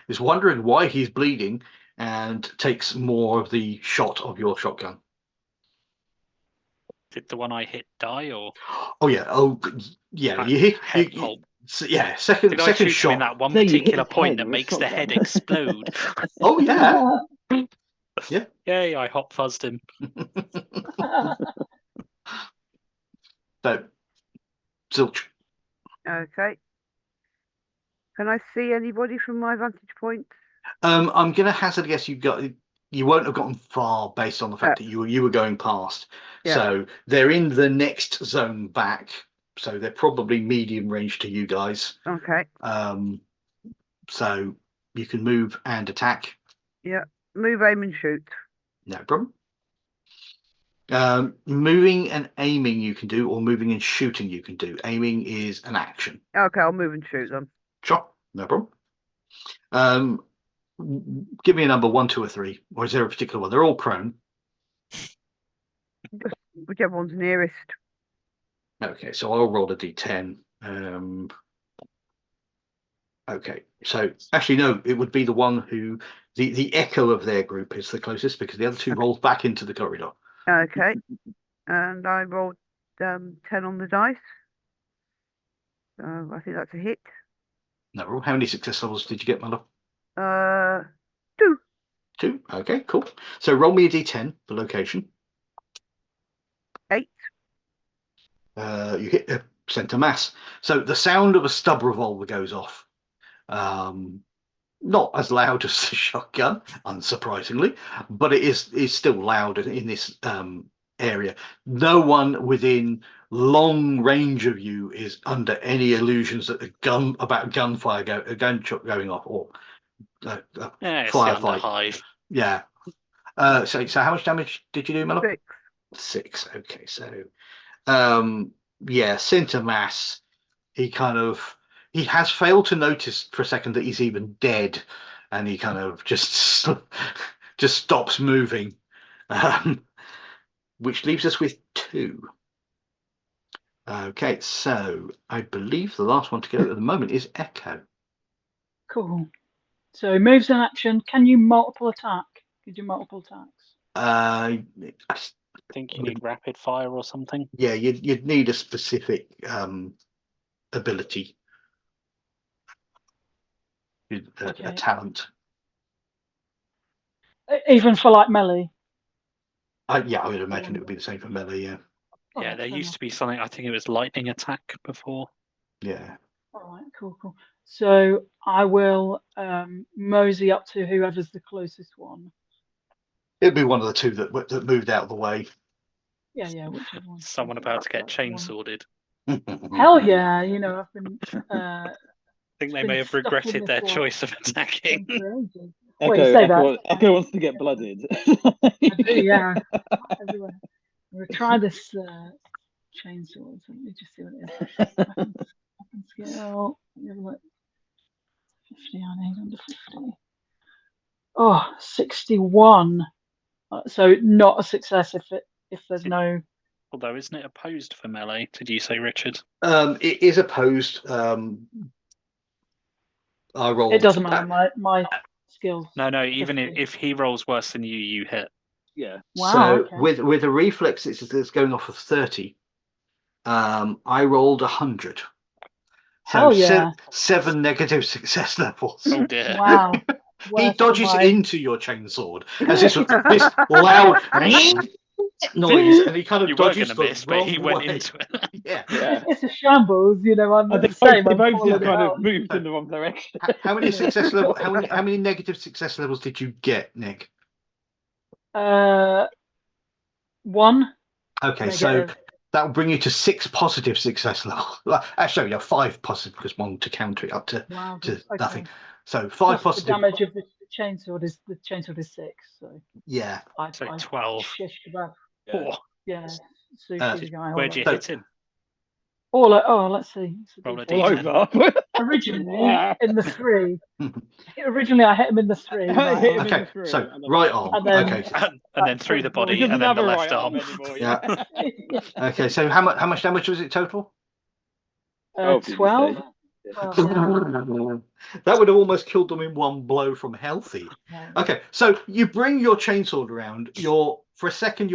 is wondering why he's bleeding and takes more of the shot of your shotgun. Did the one I hit die, or Oh yeah, you hit head pulp? yeah, second Did I shoot him shot. in that one No, you hit particular his point head that with a makes the head shotgun. explode? Oh yeah. Yay, I hot fuzzed him. So zilch. okay. Can I see anybody from my vantage point? I'm gonna hazard a guess you won't have gotten far based on the fact that you were going past. Yeah. So they're in the next zone back. So they're probably medium range to you guys. Okay. So you can move and attack. Yeah. Move, aim, and shoot. No problem. Moving and aiming you can do, or moving and shooting you can do. Aiming is an action. Okay, I'll move and shoot them. Sure, no problem. Give me a number 1, 2, or 3, or is there a particular one? They're all prone. Just whichever one's nearest. Okay, so I'll roll a d10. Okay, so actually no, it would be the one who the echo of their group is the closest because the other 2 rolls back into the corridor. Okay. And I rolled 10 on the dice. So I think that's a hit. No, how many success levels did you get, Mother? 2. 2. Okay, cool. So roll me a d10 for location. 8. You hit the center mass. So the sound of a stub revolver goes off. Not as loud as the shotgun, unsurprisingly, but it is still loud in this area. No one within long range of you is under any illusions that gunfire gunshot going off or Yeah, it's firefight. the underhive. Yeah. So how much damage did you do, Miller? 6. 6. Okay, so yeah, center mass. He has failed to notice for a second that he's even dead, and he kind of just stops moving, which leaves us with 2. Okay, so I believe the last one to go at the moment is Echo. Cool. So moves in action. Can you multiple attack? Can you do multiple attacks? I think you need rapid fire or something. Yeah, you'd need a specific ability. A talent. Even for like melee? Yeah, I would imagine it would be the same for melee, yeah. Yeah, there used to be something, I think it was lightning attack before. Yeah. All right, cool. So I will mosey up to whoever's the closest one. It'd be one of the 2 that moved out of the way. Yeah, whichever one. Someone about to get That's the one. chainsawed. Hell yeah, you know, I've been. I think they been may have stuck in regretted this their one choice of attacking. for ages. Well, you say that. Echo wants to get blooded. I do, yeah. Everywhere. We'll try this chainsaw. So let me just see what it is. Weapon skill. Let me have a look. 50, I need under 50. Oh, 61. So not a success if there's no. Although, isn't it opposed for melee? Did you say, Richard? It is opposed. I rolled. It doesn't matter. My skills. No. Even 50. if he rolls worse than you hit. Yeah. Wow. So Okay. with a reflex that's going off of 30, I rolled 100. So Hell yeah. 7 negative success levels. Oh dear. Wow. He Worse dodges than my- into your chainsword as this loud noise, and he kind of You were dodges going to the miss, but he wrong went way. into it. Yeah. It's a shambles, you know. I'm And the same. they I'm both calling just it kind out. of moved in the wrong direction. How many success levels? How many negative success levels did you get, Nick? 1. Okay, so Negative. that will bring you to 6 positive success levels. Well, actually, 5 positive because 1 to counter it up to Wow. nothing. Okay. So 5 Plus positive. the damage of the chainsaw is 6. So Yeah. So I 12. shished about. Oh, Yeah. Sushi the guy. where'd you So- hit him? Let's see. Roll a All d10. over. Originally in the 3. Originally I hit him in the 3. Hit Right him arm. in Okay, the through, so and then right left arm. And then- Okay. And then through the He body, doesn't and then have the a left right arm. anymore. Yeah. Yeah. Okay, so how much damage was it total? 12, did you 12. say? That would have almost killed them in one blow from healthy. Yeah. Okay, so you bring your chainsaw around. For a second,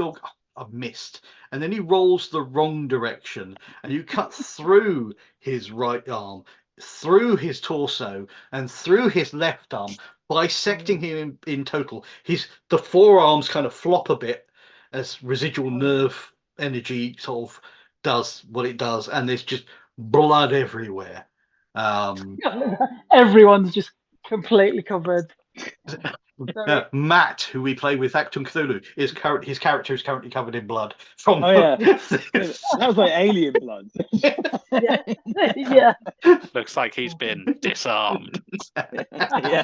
I've missed, and then he rolls the wrong direction, and you cut through his right arm, through his torso, and through his left arm, bisecting him in total. The forearms kind of flop a bit as residual nerve energy sort of does what it does, and there's just blood everywhere. Everyone's just completely covered. Matt, who we play with Actum Cthulhu, his character is currently covered in blood from. Oh yeah, that was like alien blood. Yeah. Looks like he's been disarmed. Yeah.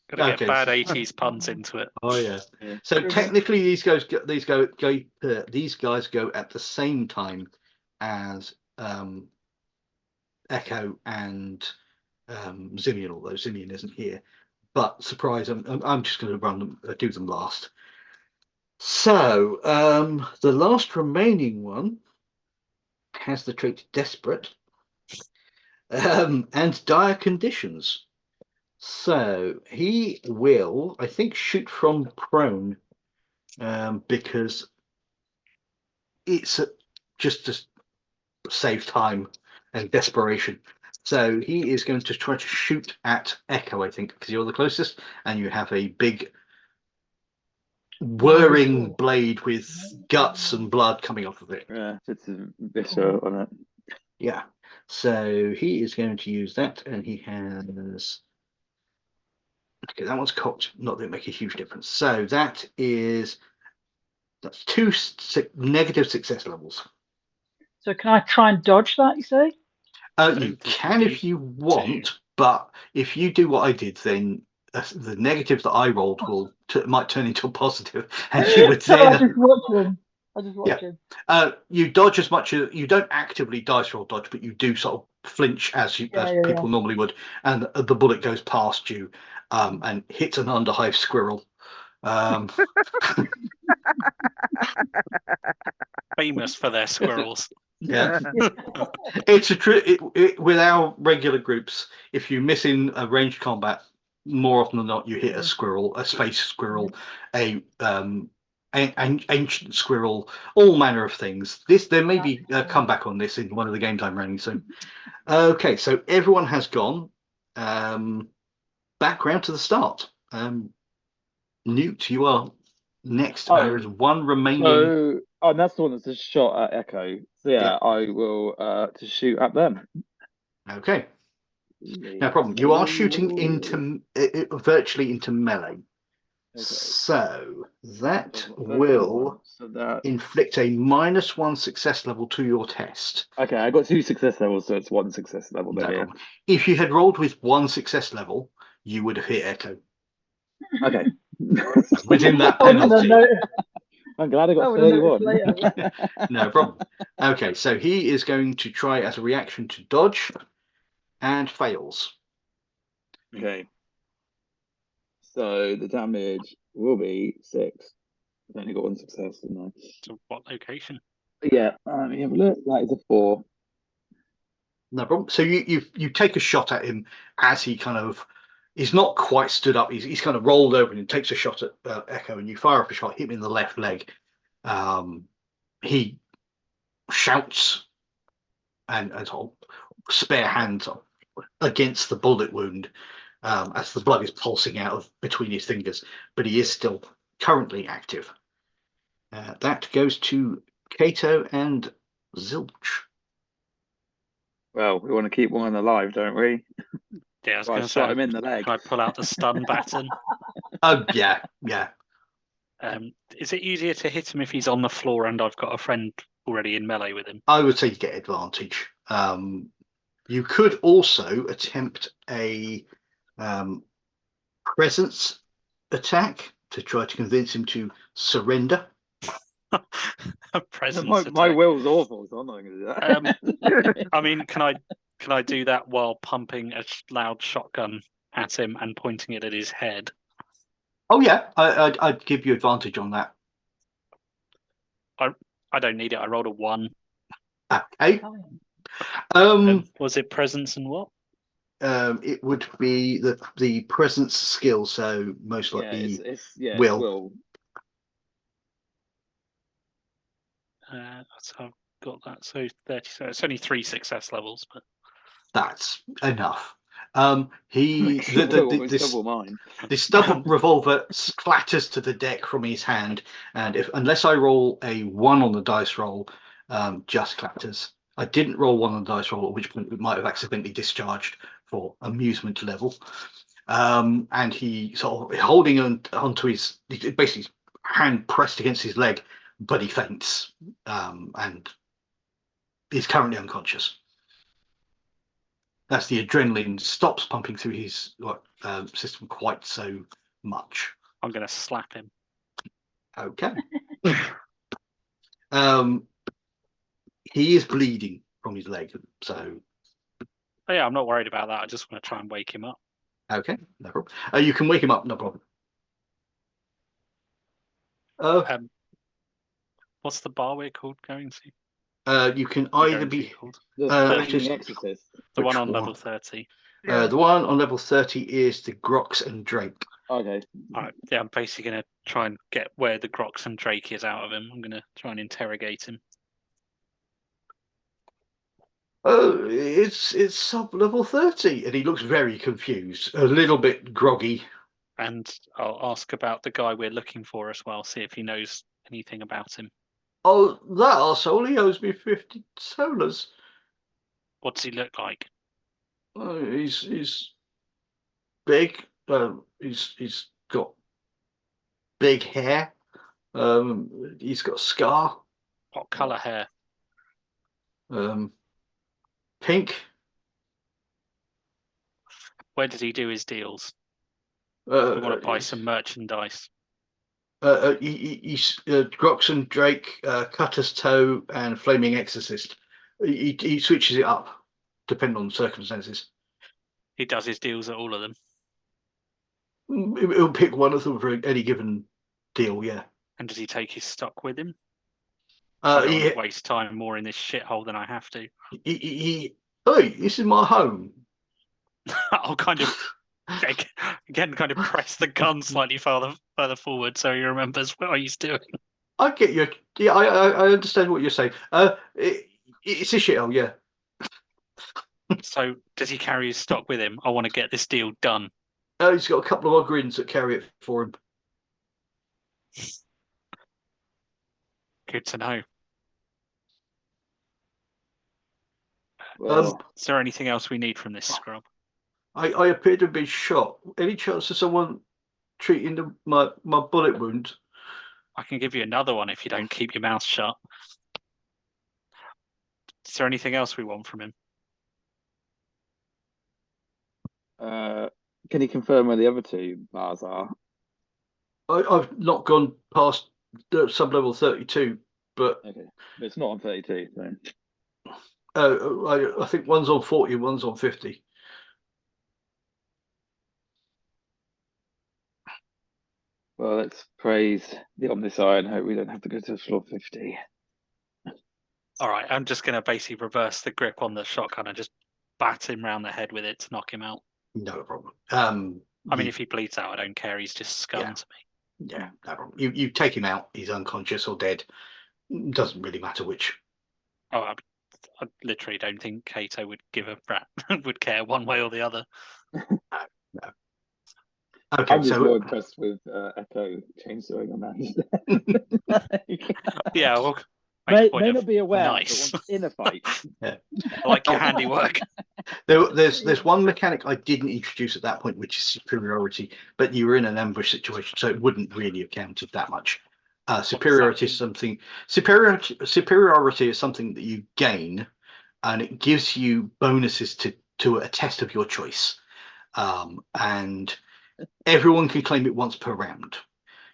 Gotta get Okay. bad 80s puns into it. Oh yeah. Yeah. So technically, these guys go at the same time as Echo and Zimian, although Zimian isn't here. But surprise, I'm just going to do them last. So the last remaining one has the trait Desperate and Dire Conditions. So he will, I think, shoot from prone because it's just to save time and desperation. So he is going to try to shoot at Echo, I think, because you're the closest, and you have a big whirring blade with guts and blood coming off of it. Yeah, it's a viscera on it. Yeah. So he is going to use that, and he has. Okay, that one's cocked. Not that it make a huge difference. So that's 2 negative success levels. So can I try and dodge that, you say? You can if you want, but if you do what I did, then the negative that I rolled might turn into a positive, and you would then. I just watch him. You dodge as much as you don't actively dice roll dodge, but you do sort of flinch as people normally would, and the bullet goes past you and hits an underhive squirrel. Famous for their squirrels. Yeah, it's a trick. With our regular groups, if you miss in a ranged combat, more often than not, you hit a squirrel, a space squirrel, an ancient squirrel, all manner of things. There may be a comeback on this in one of the games I'm running soon. Okay, so everyone has gone. Back round to the start. Newt, you are next. There is one remaining. And that's the one that's just shot at Echo. So yeah. I will to shoot at them. Okay. No problem. You are shooting virtually into melee. So that So will So that. inflict a -1 success level to your test. Okay, I got 2 success levels, so it's 1 success level. No Then, yeah. problem. If you had rolled with 1 success level, you would have hit Echo Okay. within that I wouldn't have penalty. noticed. I'm glad I I got would have noticed 31. later. No problem. Okay, so he is going to try as a reaction to dodge and fails. Okay. So the damage will be 6. I've only got 1 success, didn't I? To what location? Yeah, let me have a look. That is a 4. No problem. So you take a shot at him as he kind of he's not quite stood up. He's kind of rolled over and takes a shot at Echo, and you fire up a shot, hit him in the left leg. He shouts and sort of spare hands against the bullet wound as the blood is pulsing out of between his fingers, but he is still currently active. That goes to Kato and Zilch. Well, we want to keep one alive, don't we? Yeah, I was Well, I going to shot say, him in the leg. can I pull out the stun baton? Oh yeah. Is it easier to hit him if he's on the floor and I've got a friend already in melee with him? I would say you get advantage. You could also attempt a presence attack to try to convince him to surrender. A presence My attack. will's awful, so I'm not going to do that. I mean, can I do that while pumping a loud shotgun at him and pointing it at his head? Oh yeah, I'd give you advantage on that. I don't need it. I rolled a 1. Okay. Was it presence and what? It would be the presence skill, so most likely it's will. will. So I've got that. So 30. So it's only 3 success levels, but That's enough. This double mine. this stubborn revolver clatters to the deck from his hand, and unless I roll a 1 on the dice roll, just clatters. I didn't roll 1 on the dice roll, at which point it might have accidentally discharged for amusement level. And he sort of holding onto his basically his hand pressed against his leg, but he faints and is currently unconscious. That's the adrenaline stops pumping through his system quite so much. I'm going to slap him. Okay. He is bleeding from his leg, so. Oh, yeah, I'm not worried about that. I just want to try and wake him up. Okay, no problem. You can wake him up, no problem. What's the bar we're called going to? You can either be the just, Exorcist. The one on level 30. The one on level 30 is the Grox and Drake. Okay. All right. Yeah, I'm basically going to try and get where the Grox and Drake is out of him. I'm going to try and interrogate him. It's sub level 30, and he looks very confused, a little bit groggy. And I'll ask about the guy we're looking for as well, see if he knows anything about him. Oh, that arsehole, he owes me 50 solars. What does he look like? He's big. He's got big hair. He's got a scar. What colour hair? Pink. Where does he do his deals? I want to buy some merchandise. He's Grox and Drake, Cutter's Toe, and Flaming Exorcist. He switches it up depending on circumstances. He does his deals at all of them. He'll pick one of them for any given deal, yeah. And does he take his stock with him? I don't want to waste time more in this shithole than I have to. Hey, this is my home. I'll kind of again kind of press the gun slightly further forward so he remembers what he's doing. I get you. Yeah, I understand what you're saying. It's a shithole, yeah. So does he carry his stock with him? I want to get this deal done. He's got a couple of Ogrins that carry it for him. Good to know. Well, Is there anything else we need from this scrub? I appear to have been shot. Any chance of someone treating my bullet wound? I can give you another one if you don't keep your mouth shut. Is there anything else we want from him? Can you confirm where the other two bars are? I've not gone past sub-level 32, but Okay, but it's not on 32. I think one's on 40 and one's on 50. Well, let's praise the Omnisci and hope we don't have to go to floor 50. All right, I'm just going to basically reverse the grip on the shotgun and just bat him round the head with it to knock him out. No problem. I mean, if he bleeds out, I don't care. He's just scum Yeah. to me. Yeah, no problem. You take him out. He's unconscious or dead. Doesn't really matter which. Oh, I literally don't think Kato would give a rat would care one way or the other. No. Okay, I'm just so more impressed with Echo chainsawing a man. Yeah, well, may point of not be aware, nice. but once in a fight. I like your handiwork. there's one mechanic I didn't introduce at that point, which is superiority, but you were in an ambush situation, so it wouldn't really have counted that much. Superiority is something. Superiority is something that you gain, and it gives you bonuses to a test of your choice, and everyone can claim it once per round.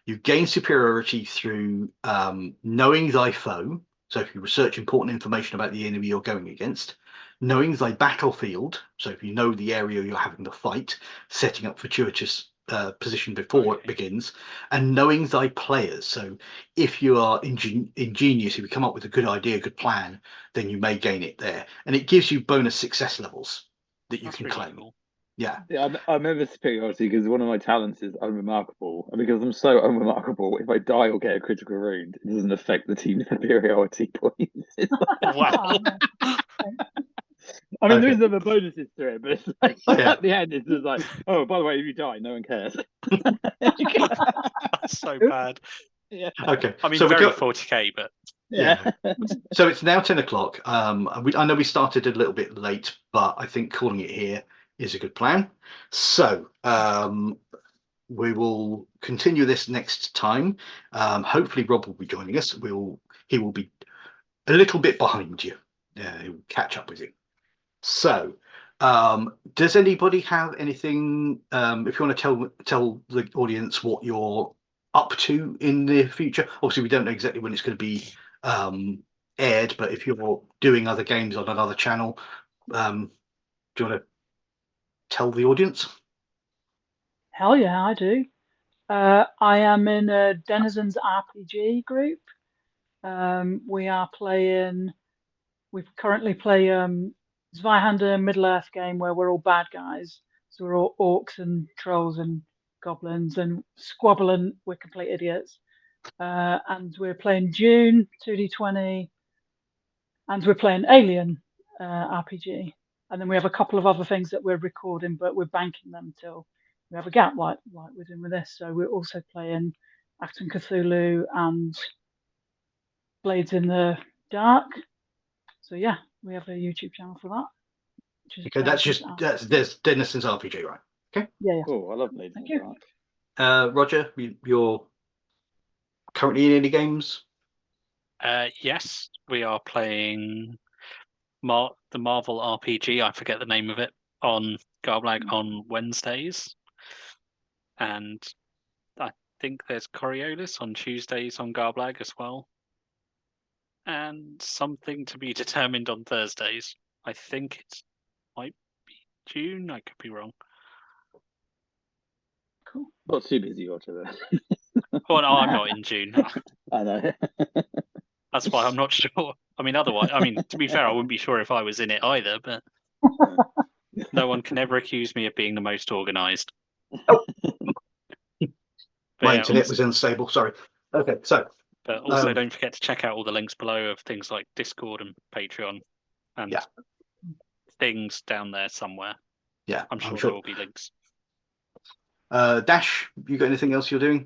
You gain superiority through knowing thy foe. So if you research important information about the enemy you're going against, knowing thy battlefield. So if you know the area you're having to fight, setting up fortuitous position before it begins, and knowing thy players. So if you are ingenious, if you come up with a good idea, good plan, then you may gain it there. And it gives you bonus success levels that you can really claim. cool. Yeah. I remember superiority because one of my talents is unremarkable. And because I'm so unremarkable, if I die or get a critical wound, it doesn't affect the team superiority points. Wow. I mean, there is other bonuses to it, but it's like yeah. at the end, it's just like, oh, by the way, if you die, no one cares. That's so bad. Yeah. Okay. I mean, so very 40k, but yeah. So it's now 10 o'clock. I know we started a little bit late, but I think calling it here is a good plan. So we will continue this next time. Hopefully Rob will be joining us. He will be a little bit behind you. He'll catch up with you. So does anybody have anything, if you want to tell the audience what you're up to in the future? Obviously we don't know exactly when it's going to be aired, but if you're doing other games on another channel, do you want to tell the audience? Hell yeah, I do. I am in a Denizens RPG group. We currently play Zweihander Middle Earth game where we're all bad guys. So we're all orcs and trolls and goblins and squabble, and we're complete idiots. And we're playing Dune 2D20, and we're playing Alien RPG. And then we have a couple of other things that we're recording, but we're banking them till we have a gap, like we're doing with this. So we're also playing Acton Cthulhu and Blades in the Dark. So yeah, we have a YouTube channel for that. Okay, there's Denizens RPG, right? Okay. Yeah. Cool. I love Blades in the Dark. Roger, you're currently in any games? Yes, we are playing the Marvel RPG. I forget the name of it on Garblag on Wednesdays, and I think there's Coriolis on Tuesdays on Garblag as well, and something to be determined on Thursdays. I think it might be June. I could be wrong. Cool. Not too busy, Roger. Oh no, I'm not in June. I know. That's why I'm not sure. I mean, otherwise, to be fair, I wouldn't be sure if I was in it either, but no one can ever accuse me of being the most organised. My internet was unstable, sorry. Okay, so. But also don't forget to check out all the links below of things like Discord and Patreon and things down there somewhere. Yeah, I'm sure there will be links. Dash, you got anything else you're doing?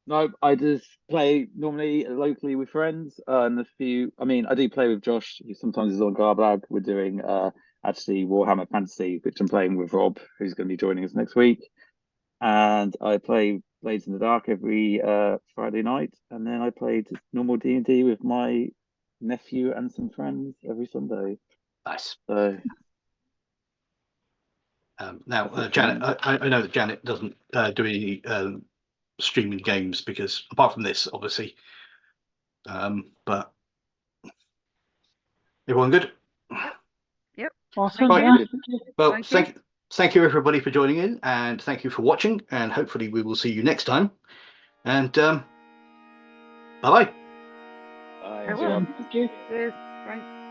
No, I just play normally locally with friends and I do play with Josh, who sometimes is on Garblag. We're doing actually Warhammer Fantasy, which I'm playing with Rob, who's going to be joining us next week. and I play Blades in the Dark every Friday night, and then I play just normal D&D with my nephew and some friends every Sunday. Nice. So now, Janet, I know that Janet doesn't do any streaming games because, apart from this, obviously. But everyone good? Yep. Awesome. Right. Yeah. Well, Thank you. thank you everybody for joining in, and thank you for watching, and hopefully we will see you next time. And bye bye. bye. Farewell. Thank you. Cheers. Bye.